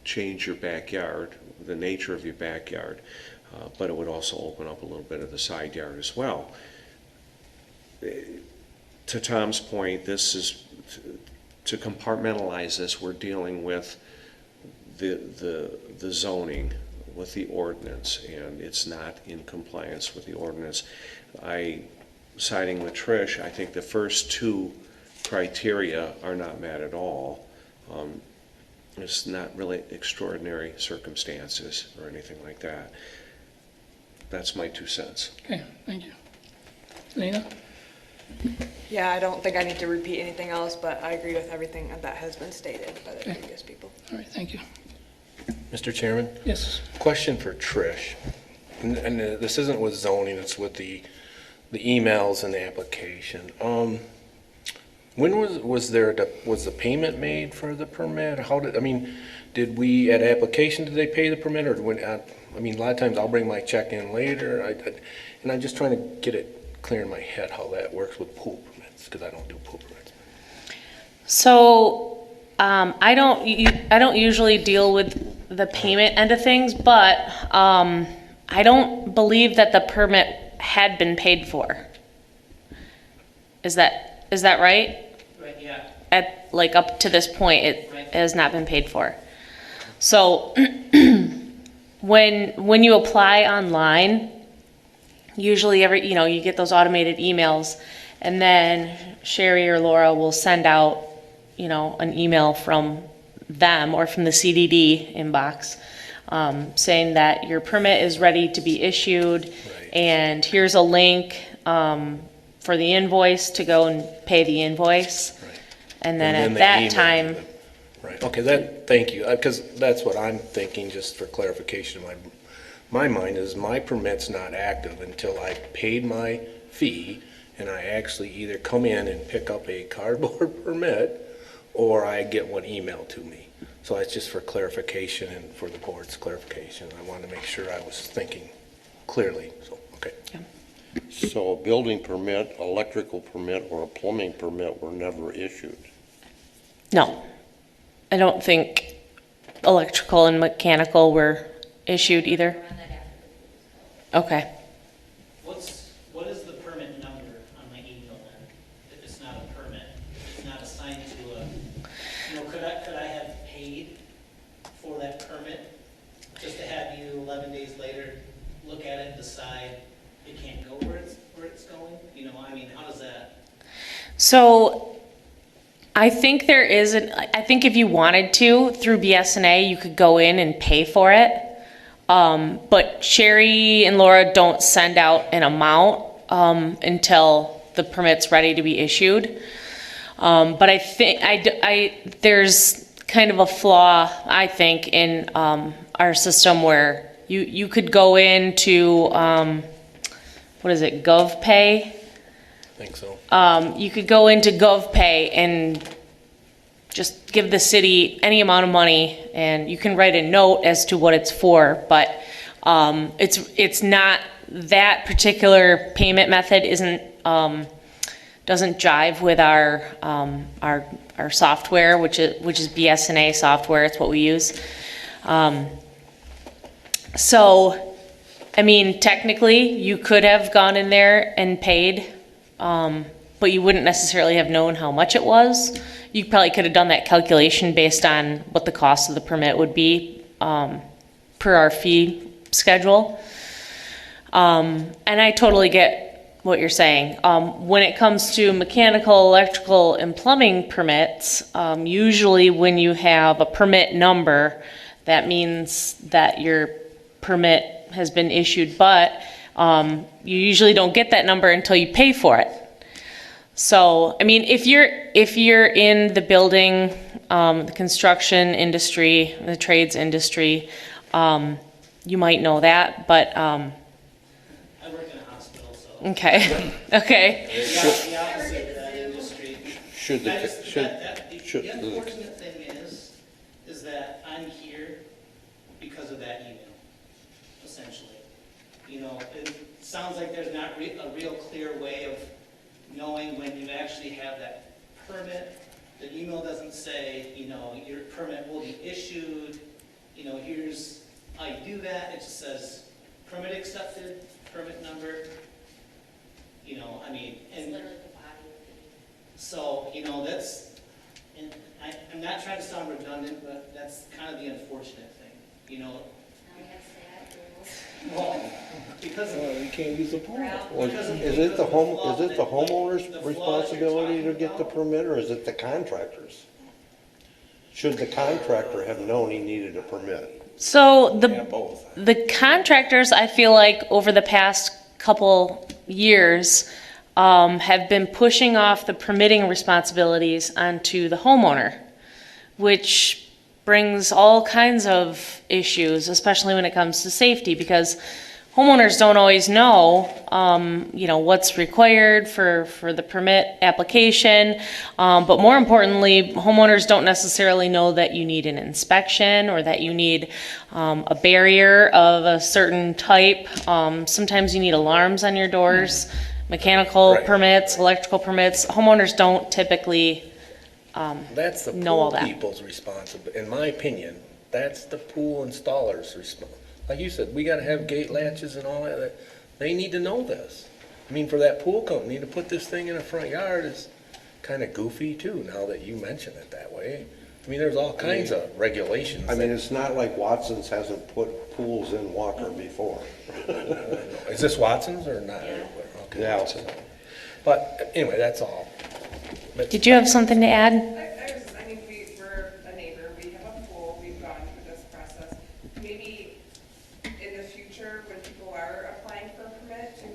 change your backyard, the nature of your backyard, but it would also open up a little bit of the side yard as well. To Tom's point, this is, to compartmentalize this, we're dealing with the zoning, with the ordinance, and it's not in compliance with the ordinance. Siding with Trish, I think the first 2 criteria are not met at all. It's not really extraordinary circumstances or anything like that. That's my 2 cents. Okay, thank you. Lena? Yeah, I don't think I need to repeat anything else, but I agree with everything that has been stated by the previous people. All right, thank you. Mr. Chairman, Yes. question for Trish. And this isn't with zoning, it's with the emails and the application. When was the payment made for the permit? Did we, at application, did they pay the permit, or when, a lot of times I'll bring my check in later, and I'm just trying to get it clear in my head how that works with pool permits, because I don't do pool permits. So, I don't usually deal with the payment end of things, but, I don't believe that the permit had been paid for. Is that right? Right, yeah. Like up to this point, it has not been paid for. So, when you apply online, usually you get those automated emails, and then Sherry or Laura will send out, an email from them or from the CDD inbox, saying that your permit is ready to be issued, Right. and here's a link for the invoice to go and pay the invoice. Right. And then And at they that email time, you Right, okay, thank you, because that's what I'm thinking, just for clarification. My mind is my permit's not active until I've paid my fee and I actually either come in and pick up a cardboard permit or I get one emailed to me. So that's just for clarification and for the board's clarification. I wanted to make sure I was thinking clearly, so, okay. So a building permit, electrical permit, or a plumbing permit were never issued? no. I don't think electrical and mechanical were issued either. Okay. What is the permit number on my email then, if it's not a permit? If it's not assigned to could I have paid for that permit, just to have you 11 days later look at it and decide it can't go where it's going? How does that? So I think I think if you wanted to, through BSNA, you could go in and pay for it. But Sherry and Laura don't send out an amount until the permit's ready to be issued. But I think there's kind of a flaw, I think, in our system where you could go into, what is it, GovPay? I think so. You could go into GovPay and just give the city any amount of money, and you can write a note as to what it's for, but it's not, that particular payment method doesn't jive with our software, which is BSNA software. It's what we use. So, technically, you could have gone in there and paid, but you wouldn't necessarily have known how much it was. You probably could have done that calculation based on what the cost of the permit would be per our fee schedule. And I totally get what you're saying. When it comes to mechanical, electrical, and plumbing permits, usually when you have a permit number, that means that your permit has been issued, but you usually don't get that number until you pay for it. So, if you're in the building, the construction industry, the trades industry, you might know that, but, I work in a hospital, so. okay, okay. The opposite of that industry. Should The the, unfortunate thing is that I'm here because of that email, essentially. It sounds like there's not a real clear way of knowing when you actually have that permit. The email doesn't say, your permit will be issued, here's how you do that. It just says permit accepted, permit number, and so, that's, and I'm not trying to sound redundant, but that's kind of the unfortunate thing, Well, because of, You can't use the pool. is it the homeowner's responsibility to get the permit, or is it the contractor's? Should the contractor have known he needed a permit? So Both. the contractors, I feel like over the past couple years, have been pushing off the permitting responsibilities onto the homeowner, which brings all kinds of issues, especially when it comes to safety, because homeowners don't always know, what's required for the permit application. But more importantly, homeowners don't necessarily know that you need an inspection or that you need a barrier of a certain type. Sometimes you need alarms on your doors, mechanical Right. permits, electrical permits. Homeowners don't typically That's the know all pool that. people's responsibility, in my opinion, that's the pool installer's like you said, we gotta have gate latches and all that, they need to know this. For that pool company to put this thing in a front yard is kinda goofy too, now that you mention it that way. There's all kinds of regulations. It's not like Watson's hasn't put pools in Walker before. Is this Watson's or not? Okay. Yeah. But anyway, that's all. But Did you have something to add? We're a neighbor, we have a pool, we've gone through this process. maybe in the future, when people are applying for a permit, to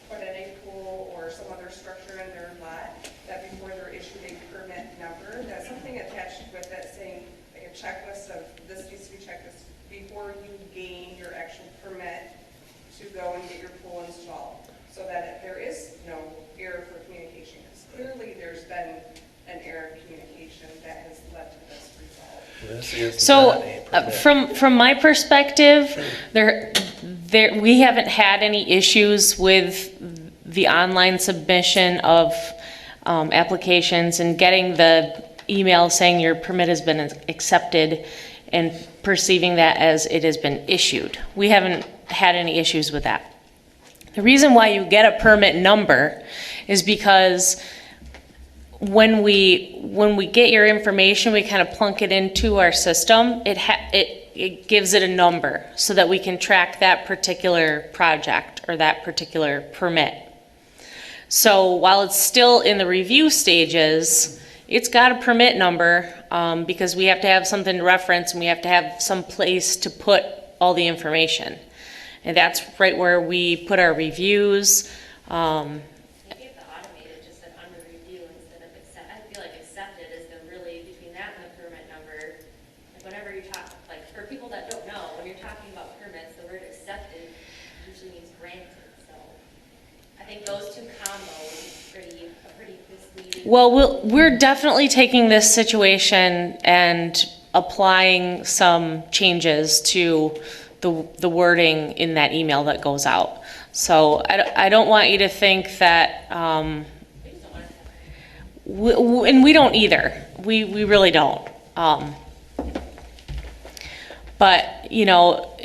put in a pool or some other structure in their lot, that before they're issued a permit number, that's something attached with it saying, like a checklist of this needs to be checked this before you gain your actual permit to go and get your pool installed, so that there is no error for communication. Because clearly there's been an error in communication that has led to this result. This is So, not a permit. from my perspective, we haven't had any issues with the online submission of applications and getting the email saying your permit has been accepted and perceiving that as it has been issued. We haven't had any issues with that. The reason why you get a permit number is because when we get your information, we kind of plunk it into our system. It gives it a number so that we can track that particular project or that particular permit. So while it's still in the review stages, it's got a permit number because we have to have something to reference and we have to have some place to put all the information. And that's right where we put our reviews. Maybe if the automated just said under review instead of accept, I feel like accepted is the really, between that and the permit number, like whenever you talk, like for people that don't know, when you're talking about permits, the word accepted usually means granted, so I think those two combos is a pretty misleading. Well, we're definitely taking this situation and applying some changes to the wording in that email that goes out. So I don't want you to think that, and we don't either. We really don't. But, you know,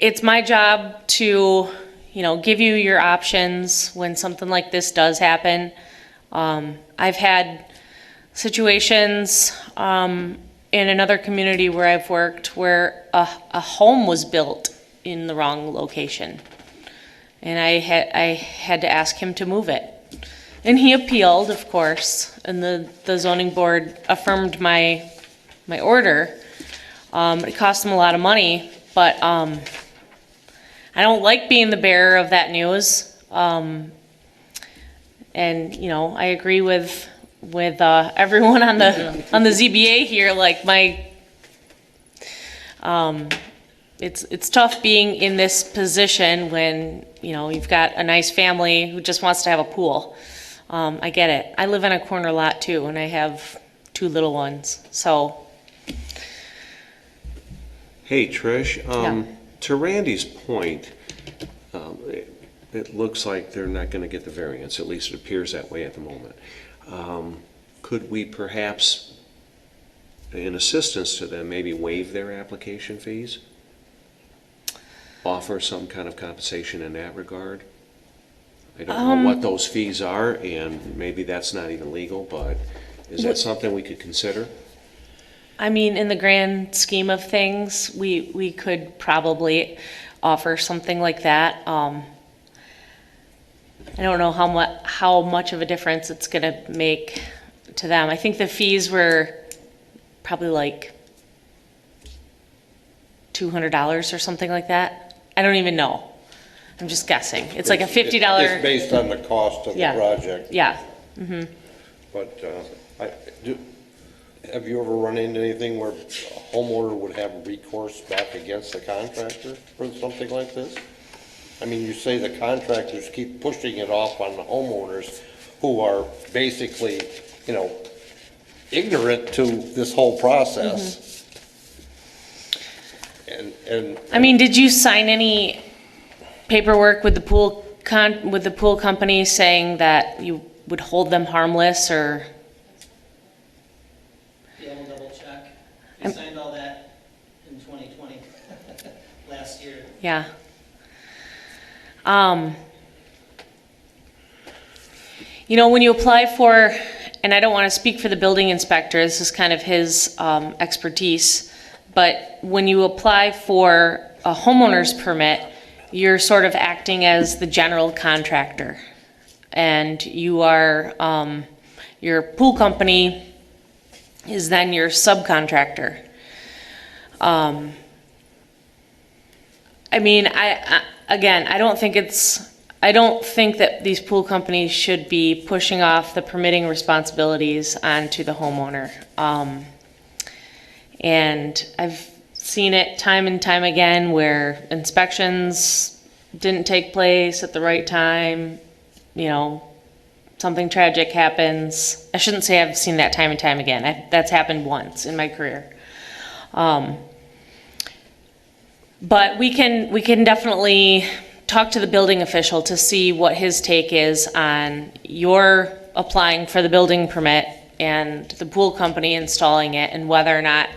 it's my job to, you know, give you your options when something like this does happen. I've had situations in another community where I've worked where a home was built in the wrong location. And I had to ask him to move it. And he appealed, of course, and the zoning board affirmed my order. It cost him a lot of money, but I don't like being the bearer of that news. And, you know, I agree with everyone on the ZBA here. Like it's tough being in this position when, you know, you've got a nice family who just wants to have a pool. I get it. I live in a corner lot too, and I have 2 little ones. So. Hey, Trish, Yeah. to Randy's point, it looks like they're not going to get the variance, at least it appears that way at the moment. Could we perhaps, in assistance to them, maybe waive their application fees? Offer some kind of compensation in that regard? I don't know what those fees are, and maybe that's not even legal, but is that something we could consider? I mean, in the grand scheme of things, we could probably offer something like that. I don't know how much of a difference it's gonna make to them. I think the fees were probably like $200 or something like that. I don't even know. I'm just guessing. It's like a $50. It's based on the cost of the Yeah. project. Yeah. Mm-hmm. But have you ever run into anything where a homeowner would have recourse back against the contractor for something like this? I mean, you say the contractors keep pushing it off on the homeowners who are basically, you know, ignorant to this whole process. Mm-hmm. And I mean, did you sign any paperwork with the pool company saying that you would hold them harmless, or? Yeah, we'll double check. We signed all that in 2020, last year. Yeah. You know, when you apply for, and I don't want to speak for the building inspector, this is kind of his expertise, but when you apply for a homeowner's permit, you're sort of acting as the general contractor. And you are, your pool company is then your subcontractor. I mean, again, I don't think that these pool companies should be pushing off the permitting responsibilities onto the homeowner. And I've seen it time and time again where inspections didn't take place at the right time, you know, something tragic happens. I shouldn't say I've seen that time and time again. That's happened once in my career. But we can definitely talk to the building official to see what his take is on your applying for the building permit and the pool company installing it, and whether or not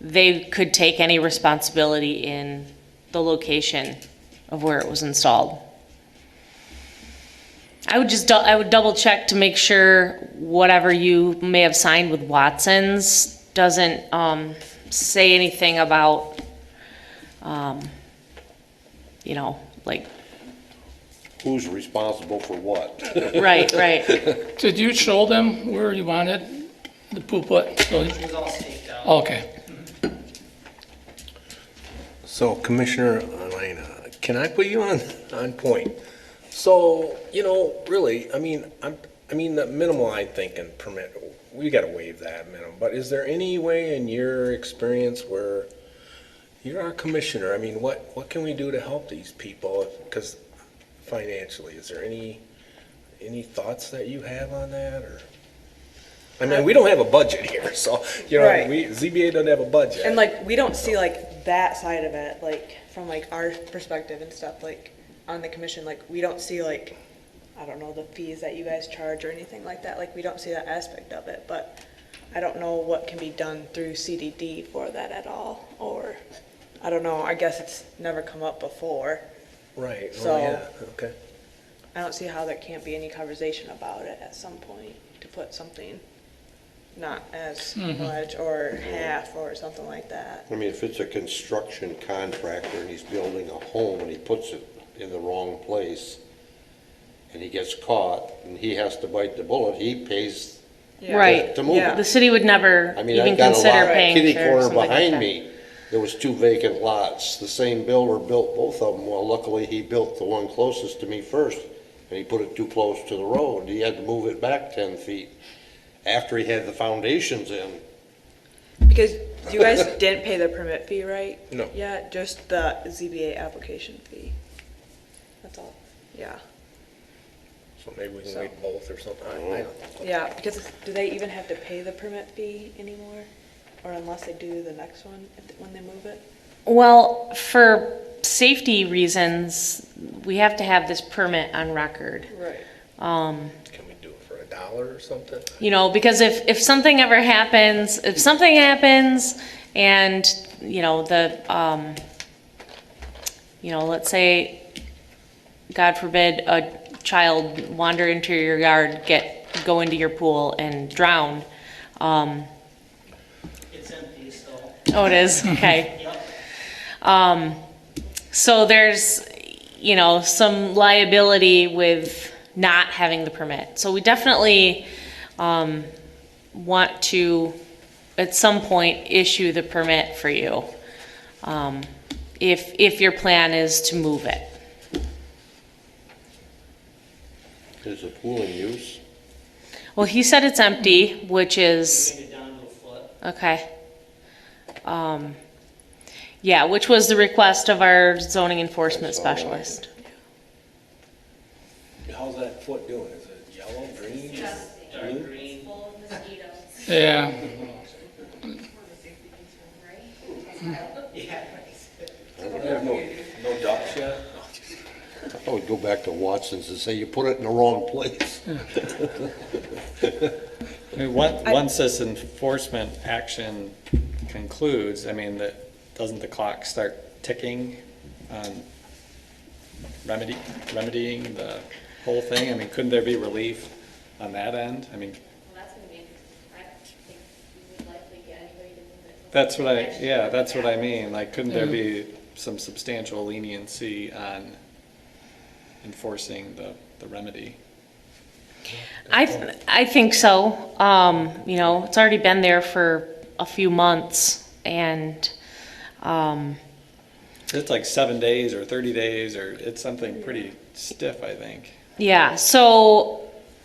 they could take any responsibility in the location of where it was installed. I would double check to make sure whatever you may have signed with Watson's doesn't say anything about, you know, like. Who's responsible for what? Right. Did you show them where you wanted the pool put? So, It was all staked out. okay. So Commissioner Elena, can I put you on point? So, you know, really, I mean, the minimal, I think, and permit, we gotta waive that minimum, but is there any way in your experience where you're our commissioner, I mean, what can we do to help these people? Because financially, is there any thoughts that you have on that, or? I mean, we don't have a budget here, so, you know, Right. ZBA doesn't have a budget. And like, we don't see like that side of it, like from like our perspective and stuff, like on the commission, like we don't see like, I don't know, the fees that you guys charge or anything like that. Like we don't see that aspect of it, but I don't know what can be done through CDD for that at all, or I don't know, I guess it's never come up before. Right, So- oh, yeah, okay. I don't see how there can't be any conversation about it at some point to put something not as much or half or something like that. I mean, if it's a construction contractor and he's building a home and he puts it in the wrong place and he gets caught and he has to bite the bullet, he pays Right. to move Yeah. it. The city would never I mean, even I've got a consider lot, paying kitty for corner something like behind that. me, there was 2 vacant lots. The same builder built both of them. Well, luckily he built the one closest to me first, and he put it too close to the road. He had to move it back 10 feet after he had the foundations in. Because you guys didn't pay the permit fee, right? No. Yeah, just the ZBA application fee. That's all, yeah. So maybe we can wait both or something, I don't know. Yeah, because do they even have to pay the permit fee anymore? Or unless they do the next one, when they move it? Well, for safety reasons, we have to have this permit on record. Right. Can we do it for $1 or something? You know, because if something ever happens, and, you know, let's say, God forbid, a child wander into your yard, go into your pool and drown. It's empty still. Oh, it is? Okay. Yep. So there's, you know, some liability with not having the permit. So we definitely want to, at some point, issue the permit for you, if your plan is to move it. Is the pool in use? Well, he said it's empty, which is, Bring it down to a foot. okay. Yeah, which was the request of our zoning enforcement specialist. How's that foot doing? Is it yellow, green? Dark green. Full of mosquitoes. Yeah, Yeah. No ducks yet? I would go back to Watson's and say, you put it in the wrong place. I mean, once this enforcement action concludes, I mean, doesn't the clock start ticking on remedying the whole thing? I mean, couldn't there be relief on that end? I mean, Well, that's gonna be, I don't think we would likely get anybody to move it. that's what I mean. Like, couldn't there be some substantial leniency on enforcing the remedy? I think so. You know, it's already been there for a few months, and It's like 7 days or 30 days, or it's something pretty stiff, I think. Yeah, so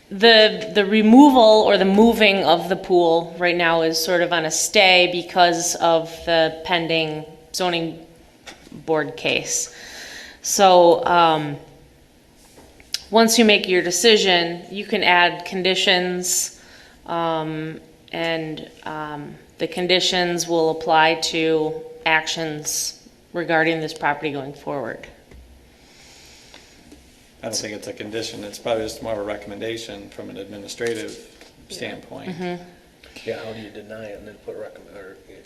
the removal or the moving of the pool right now is sort of on a stay because of the pending zoning board case. So, once you make your decision, you can add conditions, and the conditions will apply to actions regarding this property going forward. I don't think it's a condition, it's probably just more of a recommendation from an administrative standpoint. Yeah, how do you deny it and then put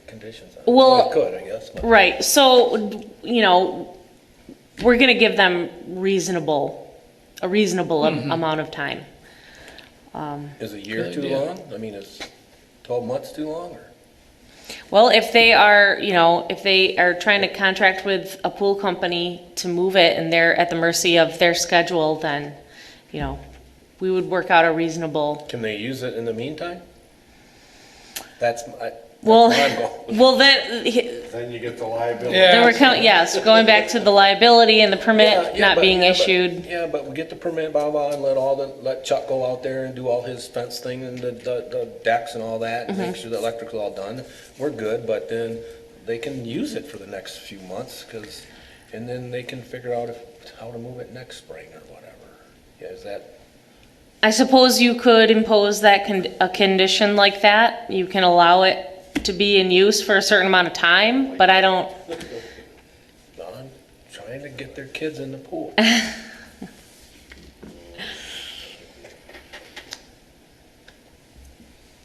conditions on it? Well, You could, I guess. but- Right, so, you know, we're gonna give them a reasonable amount of time. Is a year Good too idea. long? I mean, is 12 months too long, or? Well, if they are, you know, if they are trying to contract with a pool company to move it and they're at the mercy of their schedule, then, you know, we would work out a reasonable. Can they use it in the meantime? That's Well, where I'm going. well, then, Then you get the liability. then we're yes, going back to the liability and the permit Yeah, not but- being yeah, but- issued. Yeah, but we get the permit, blah, blah, and let Chuck go out there and do all his fence thing and the decks and all that, and make sure the electric's all done. We're good, but then they can use it for the next few months, and then they can figure out how to move it next spring or whatever. Yeah, is that, I suppose you could impose that a condition like that. You can allow it to be in use for a certain amount of time, but I don't, I'm trying to get their kids in the pool.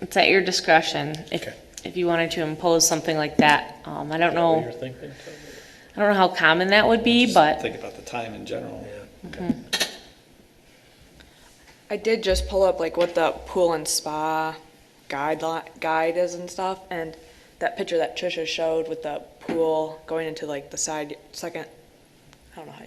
it's at your discretion Okay. if you wanted to impose something like that. I don't What you're know, thinking? I don't know how common that would be, but Think about the time in general. Yeah. I did just pull up like what the pool and spa guide is and stuff, and that picture that Trisha showed with the pool going into like the second, I don't know how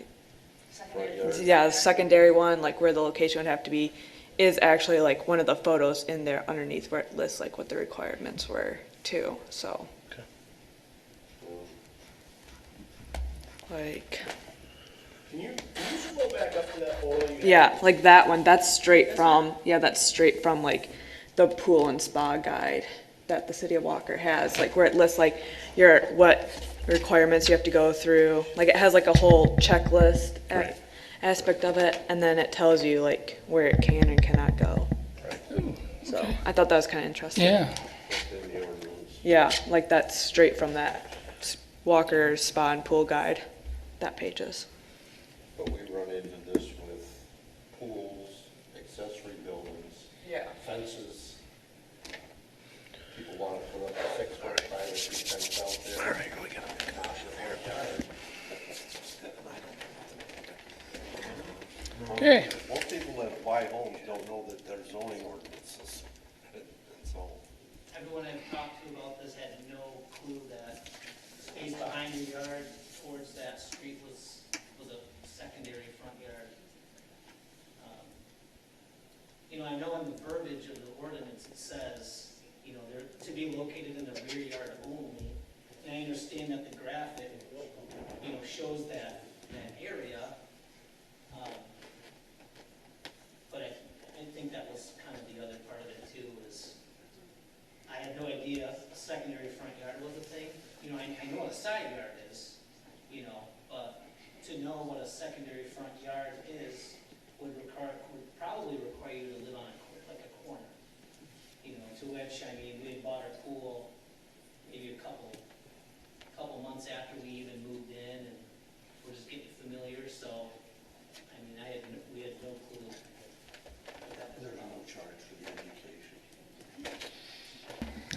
yeah, the secondary one, like where the location would have to be, is actually like one of the photos in there underneath where it lists like what the requirements were too, so. Okay. Like, Can you scroll back up to that photo you yeah, like that one, that's straight from like the pool and spa guide that the city of Walker has, like where it lists like what requirements you have to go through. Like it has like a whole checklist aspect of it, and then it tells you like where it can and cannot go. So I thought that was kind of interesting. Yeah, Yeah, like that's straight from that Walker Spa and Pool Guide, that pages. But we run into this with pools, accessory buildings, fences. People want to put up a 6-foot privacy fence out there. All right, we got to make a motion here. okay. Most people that buy homes don't know that there's zoning ordinances. And so, Everyone I've talked to about this had no clue that space behind your yard towards that street was a secondary front yard. You know, I know in the verbiage of the ordinance, it says, you know, they're to be located in the rear yard only. And I understand that the graphic, you know, shows that area. But I think that was kind of the other part of it too, is I had no idea a secondary front yard was a thing. You know, I know what a side yard is, you know, but to know what a secondary front yard is would probably require you to live on like a corner. You know, to which, I mean, we had bought our pool maybe a couple months after we even moved in, and we're just getting familiar, so, I mean, we had no clue. there's no charge for the education.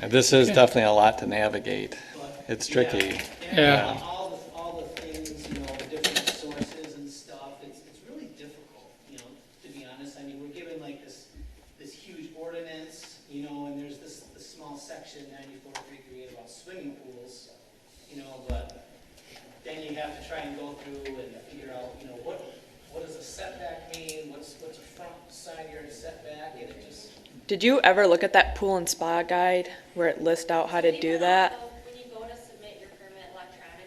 And this is definitely a lot to navigate. But, It's tricky. Yeah. All the things, you know, the different sources and stuff, it's really difficult, you know, to be honest. I mean, we're given like this huge ordinance, you know, and there's this small section, 94.338, about swimming pools, you know, but then you have to try and go through and figure out, you know, what does a setback mean? What's a front side yard setback? And it just, Did you ever look at that pool and spa guide where it lists out how to do that? When you go to submit your permit electronically,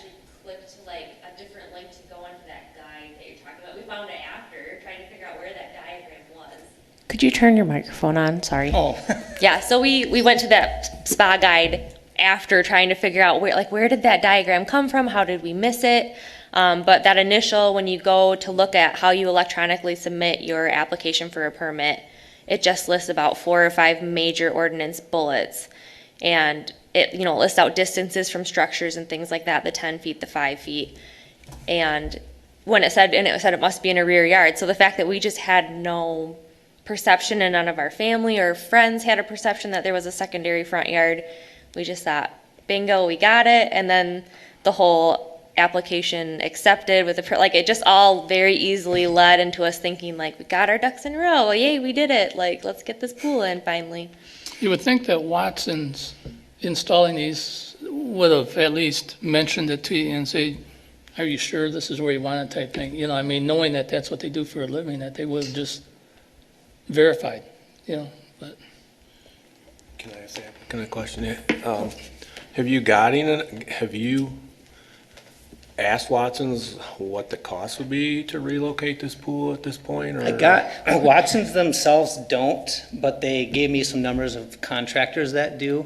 actually click to like a different link to go into that guide that you're talking about. We found it after, trying to figure out where that diagram was. Could you turn your microphone on? Sorry. Oh, Yeah, so we went to that spa guide after trying to figure out where did that diagram come from? How did we miss it? But that initial, when you go to look at how you electronically submit your application for a permit, it just lists about 4 or 5 major ordinance bullets. And it, lists out distances from structures and things like that, the 10 feet, the 5 feet. And when it said it must be in a rear yard. So the fact that we just had no perception and none of our family or friends had a perception that there was a secondary front yard, we just thought, bingo, we got it. And then the whole application accepted with it just all very easily led into us thinking like, we got our ducks in a row. Yay, we did it. Like, let's get this pool in finally. You would think that Watson's installing these would have at least mentioned it to you and say, are you sure this is where you want it type thing? Knowing that that's what they do for a living, that they would have just verified, but. Can I ask the applicant a question? Have you asked Watson's what the cost would be to relocate this pool at this point? Or? Watson's themselves don't, but they gave me some numbers of contractors that do.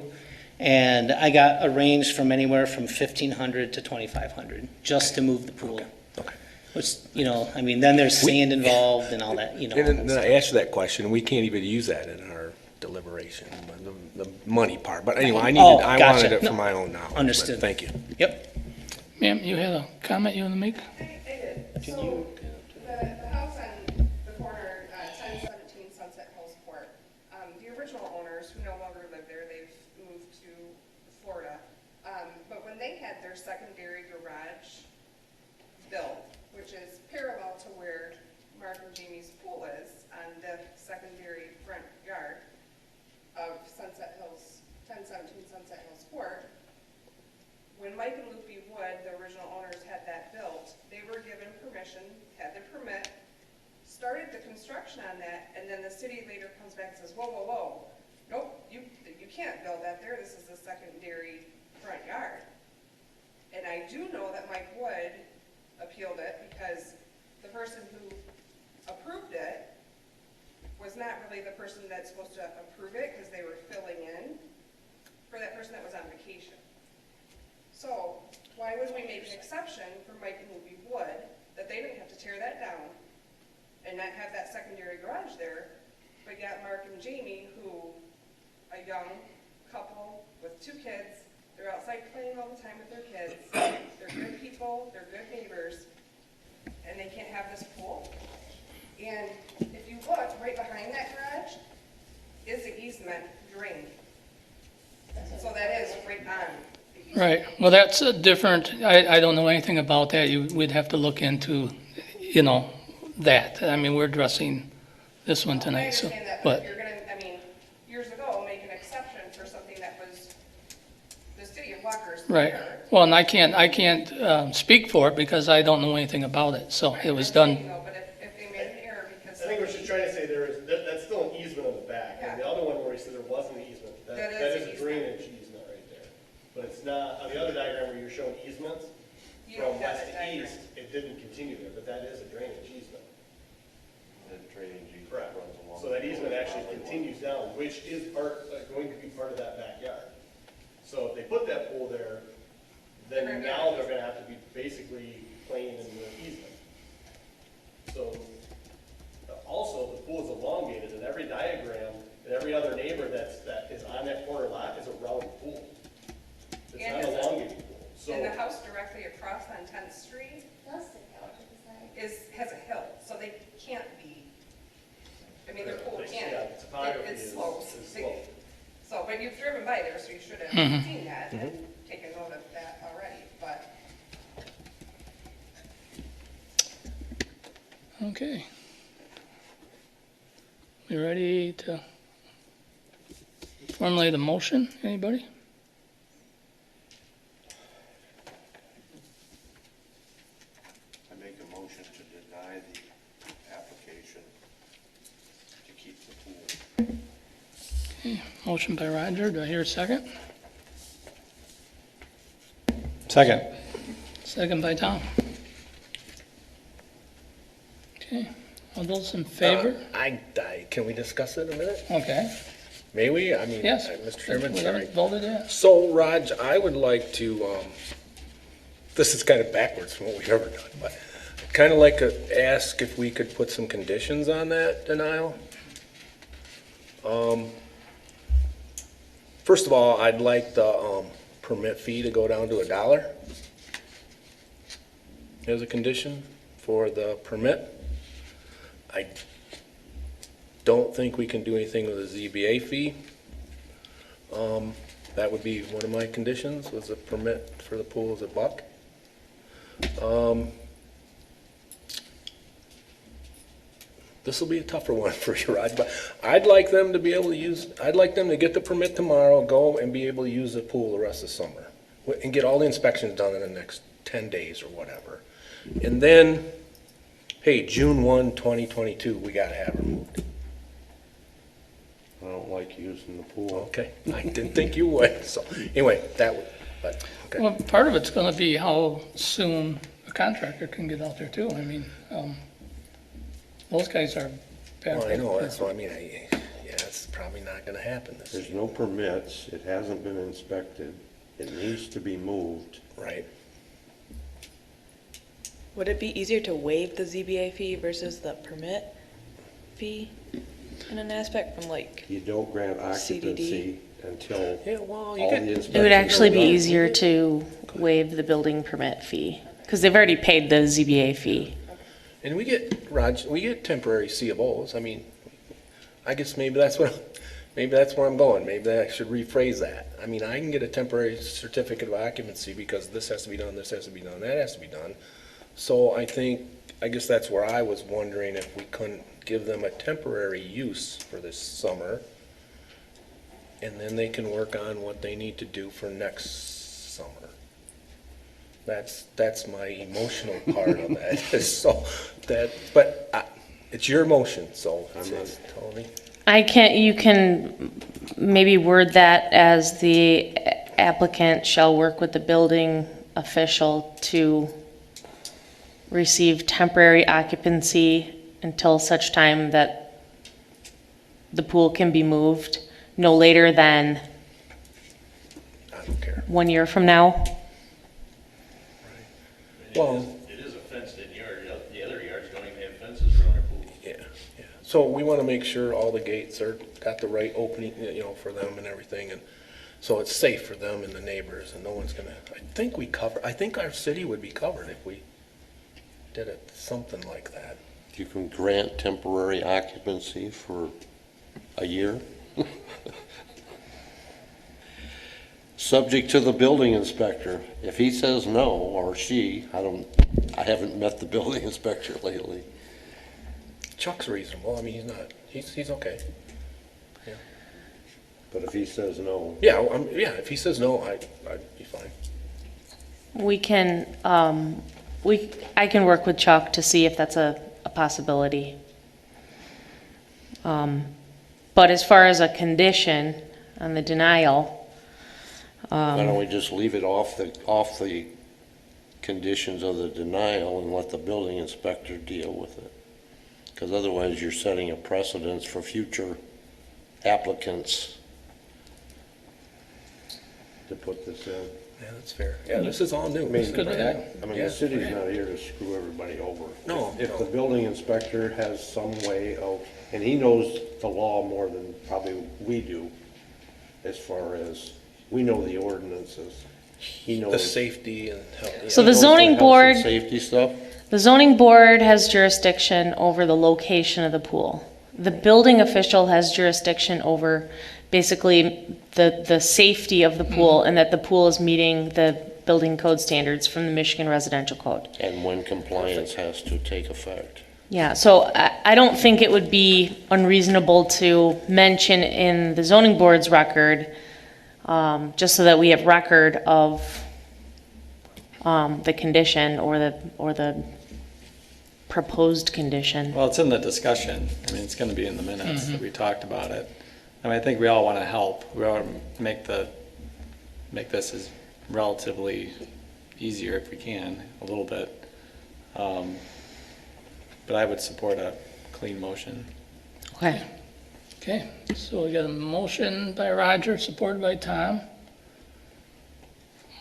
And I got a range from anywhere from $1,500 to $2,500 just to move the pool. Okay. Which, then there's sand involved and all that, And then I asked you that question, we can't even use that in our deliberation, the money part. But anyway, I wanted it for my own knowledge. Understood. Thank you. Yep. Ma'am, you had a comment you want to make? I did. So, the house on the corner, 1017 Sunset Hills Court, the original owners, who no longer live there, they've moved to Florida. But when they had their secondary garage built, which is parallel to where Mark and Jamie's pool is, on the secondary front yard of 1017 Sunset Hills Court, when Mike and Lupe Wood, the original owners, had that built, they were given permission, had the permit, started the construction on that, and then the city later comes back and says, whoa, whoa, whoa, nope, you can't build that there, this is a secondary front yard. And I do know that Mike Wood appealed it because the person who approved it was not really the person that's supposed to approve it because they were filling in for that person that was on vacation. So why would we make an exception for Mike and Lupe Wood that they didn't have to tear that down and not have that secondary garage there, but yet Mark and Jamie, who, a young couple with 2 kids, they're outside playing all the time with their kids, they're good people, they're good neighbors, and they can't have this pool? And if you look, right behind that garage is the easement drain. So that is right on. Right, well, that's a different, I don't know anything about that, we'd have to look into, that. I mean, we're addressing this one tonight, so, I understand that, but, if you're gonna, years ago, make an exception for something that was the city of Walker's. right. Well, and I can't speak for it because I don't know anything about it, so it was done. But if they made an error because. I think what she's trying to say that's still an easement on the back. And the other one where he said there wasn't an easement, that is a drainage easement right there. But it's not, on the other diagram where you're showing easements, from west to east, it didn't continue there, but that is a drainage easement. Correct. So that easement actually continues down, which is going to be part of that backyard. So if they put that pool there, then now they're gonna have to be basically playing in the easement. So, also, the pool is elongated, and every diagram, and every other neighbor that is on that corner lot is a round pool. It's not an elongated pool, so. And the house directly across on 10th Street has a hill, so they can't be, their pool can't, it slopes. So, but you've driven by there, so you should have seen that and taken note of that already, but. Okay. We ready to formulate a motion, anybody? I make a motion to deny the application to keep the pool. Okay, motion by Roger, do I hear a second? Second. Second by Tom. Okay, all those in favor? Can we discuss it a minute? Okay, May we? I mean, yes. Mr. Chairman, We sorry. haven't voted yet. So, Raj, I would like to, this is kind of backwards from what we've ever done, but I'd kind of like to ask if we could put some conditions on that denial. First of all, I'd like the permit fee to go down to $1 as a condition for the permit. I don't think we can do anything with a ZBA fee. That would be one of my conditions, was a permit for the pool is $1. This will be a tougher one for you, Rod, but I'd like them to be able to I'd like them to get the permit tomorrow, go and be able to use the pool the rest of the summer, and get all the inspections done in the next 10 days or whatever. And then, hey, June 1, 2022, we gotta have her moved. I don't like using the pool. Okay, I didn't think you would, so, anyway, that would, but, okay. Well, part of it's gonna be how soon a contractor can get out there too. I mean, those guys are bad. Well, I know, that's what I mean, yeah, it's probably not gonna happen this There's year, no permits, it hasn't been inspected, it needs to be moved. right? Would it be easier to waive the ZBA fee versus the permit fee in an aspect from like, You don't grant occupancy until Yeah, well, all you the could, inspections. It would actually are be done. easier to waive the building permit fee, because they've already paid the ZBA fee. and we get, Raj, we get temporary C of Os, I mean, I guess maybe that's where I'm going, maybe I should rephrase that. I mean, I can get a temporary certificate of occupancy because this has to be done, this has to be done, that has to be done. So I guess that's where I was wondering if we couldn't give them a temporary use for this summer, and then they can work on what they need to do for next summer. That's my emotional part of that. So but it's your emotion, so it's totally. You can maybe word that as the applicant shall work with the building official to receive temporary occupancy until such time that the pool can be moved no later than I don't care. 1 year from now. Well, It is a fenced-in yard. The other yards don't even have fences around their pools. yeah. So we want to make sure all the gates got the right opening, for them and everything, and so it's safe for them and the neighbors, and no one's gonna, I think our city would be covered if we did it, something like that. You can grant temporary occupancy for a year. Subject to the building inspector. If he says no, or she, I haven't met the building inspector lately. Chuck's reasonable, I mean, he's okay. But if he says no, Yeah, if he says no, I'd be fine. We can, I can work with Chuck to see if that's a possibility. But as far as a condition on the denial, why don't we just leave it off the conditions of the denial and let the building inspector deal with it? Because otherwise you're setting a precedence for future applicants to put this in. Yeah, that's fair. Yeah, this is all new. I mean, This is good idea. I mean, Yeah. the city's not here to screw everybody over. No, If no. the building inspector has some way of, and he knows the law more than probably we do, as far as, we know the ordinances. He knows. The safety and health. yeah. So the He knows zoning health and board- Safety stuff. the zoning board has jurisdiction over the location of the pool. The building official has jurisdiction over basically the safety of the pool and that the pool is meeting the building code standards from the Michigan Residential Code. And when compliance has to take effect. Yeah, so I don't think it would be unreasonable to mention in the zoning board's record, just so that we have record of the condition or the proposed condition. Well, it's in the discussion. I mean, it's going to be in the minutes that we talked about it. I mean, I think we all want to help. We want to make this as relatively easier if we can, a little bit. But I would support a clean motion. Okay. Okay, so we got a motion by Roger, supported by Tom.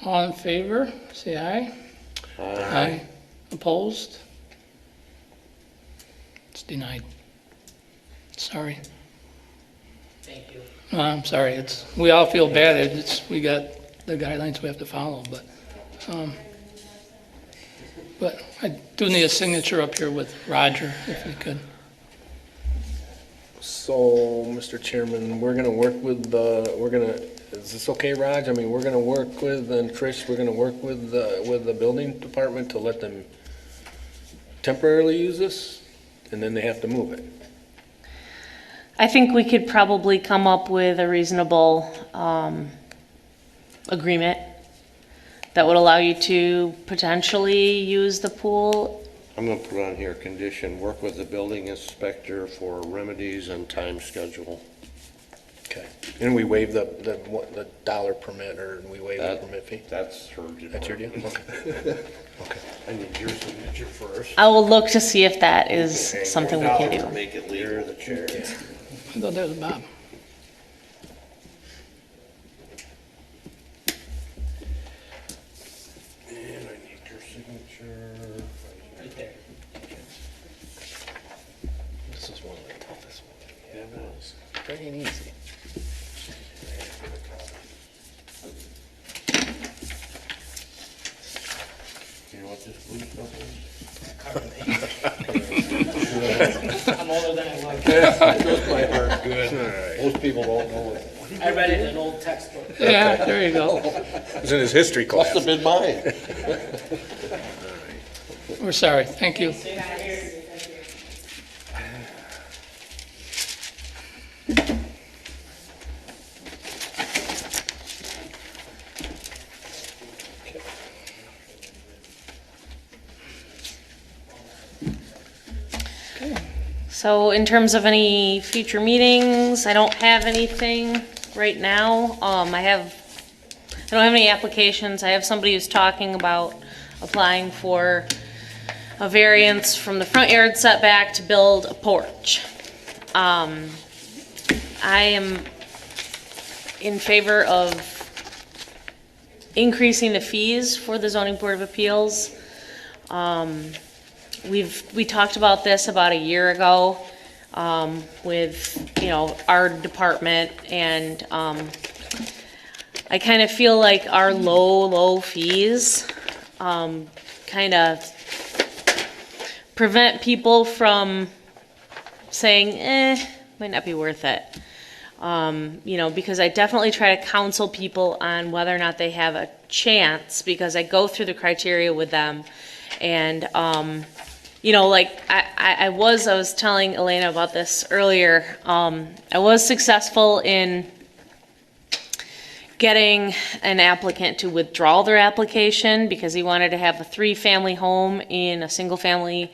All in favor, say aye. Aye. Opposed? It's denied. Sorry. Thank you. I'm sorry, we all feel bad, we got the guidelines we have to follow, but I do need a signature up here with Roger, if we could. So, Mr. Chairman, we're gonna work with is this okay, Raj? I mean, we're gonna work with, and Trish, we're gonna work with the building department to let them temporarily use this, and then they have to move it. I think we could probably come up with a reasonable agreement that would allow you to potentially use the pool. I'm gonna put on here, condition, work with the building inspector for remedies and time schedule. Okay. And we waive the dollar permit, or we waive the permit fee? That's her deal. That's your deal? Okay. Okay. I need your signature first. I will look to see if that is Okay, something we $4 can to do. make it legal, the chair. I thought that was Bob. And I need your signature. Right there. This is one of the toughest ones. Yeah, it was. It ain't easy. You know what this blue stuff is? I'm older than I was. That does my heart good. Most people don't know it. I read it in an old textbook. Yeah, there you go. It was in his history class. Must have been mine. We're sorry, thank you. So in terms of any future meetings, I don't have anything right now. I don't have any applications. I have somebody who's talking about applying for a variance from the front yard setback to build a porch. I am in favor of increasing the fees for the zoning board of appeals. We talked about this about a year ago, with, our department, and, I kind of feel like our low fees, kind of prevent people from saying, might not be worth it. Because I definitely try to counsel people on whether or not they have a chance, because I go through the criteria with them. And, I was telling Elena about this earlier. I was successful in getting an applicant to withdraw their application because he wanted to have a 3-family home in a single-family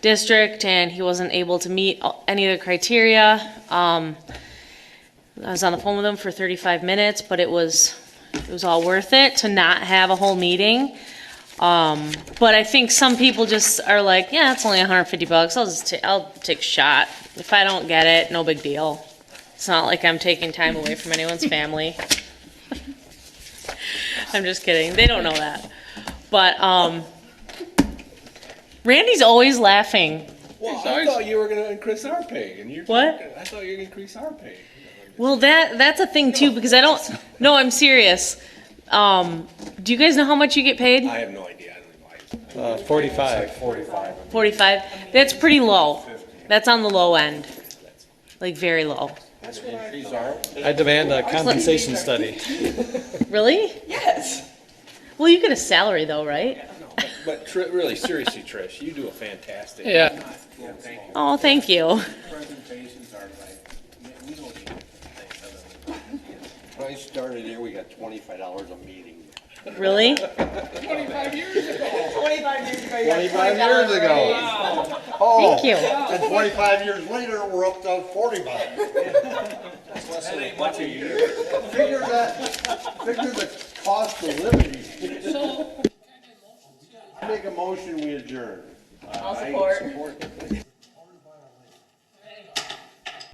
district, and he wasn't able to meet any of the criteria. I was on the phone with him for 35 minutes, but it was all worth it to not have a whole meeting. But I think some people just are like, yeah, it's only $150. I'll take a shot. If I don't get it, no big deal. It's not like I'm taking time away from anyone's family. I'm just kidding. They don't know that. But, Randy's always laughing. Well, I thought you were gonna increase our pay, and What? I thought you were gonna increase our pay. Well, that's a thing too, because no, I'm serious. Do you guys know how much you get paid? I have no idea. I don't know. 45. 45? That's pretty low. That's on the low end. Like very low. I demand a compensation study. Really? Yes. Well, you get a salary though, right? But really, seriously, Trish, you do a fantastic. Yeah. Thank you. Oh, thank you. Presentations are like, we don't even When I started here, we got $25 a meeting. Really? 25 years ago. 25 years ago. Oh, Thank you. and 25 years later, we're up to 40 bucks. That ain't much a year. Figure the cost of living. So, make a motion, we adjourn. I'll I support. support.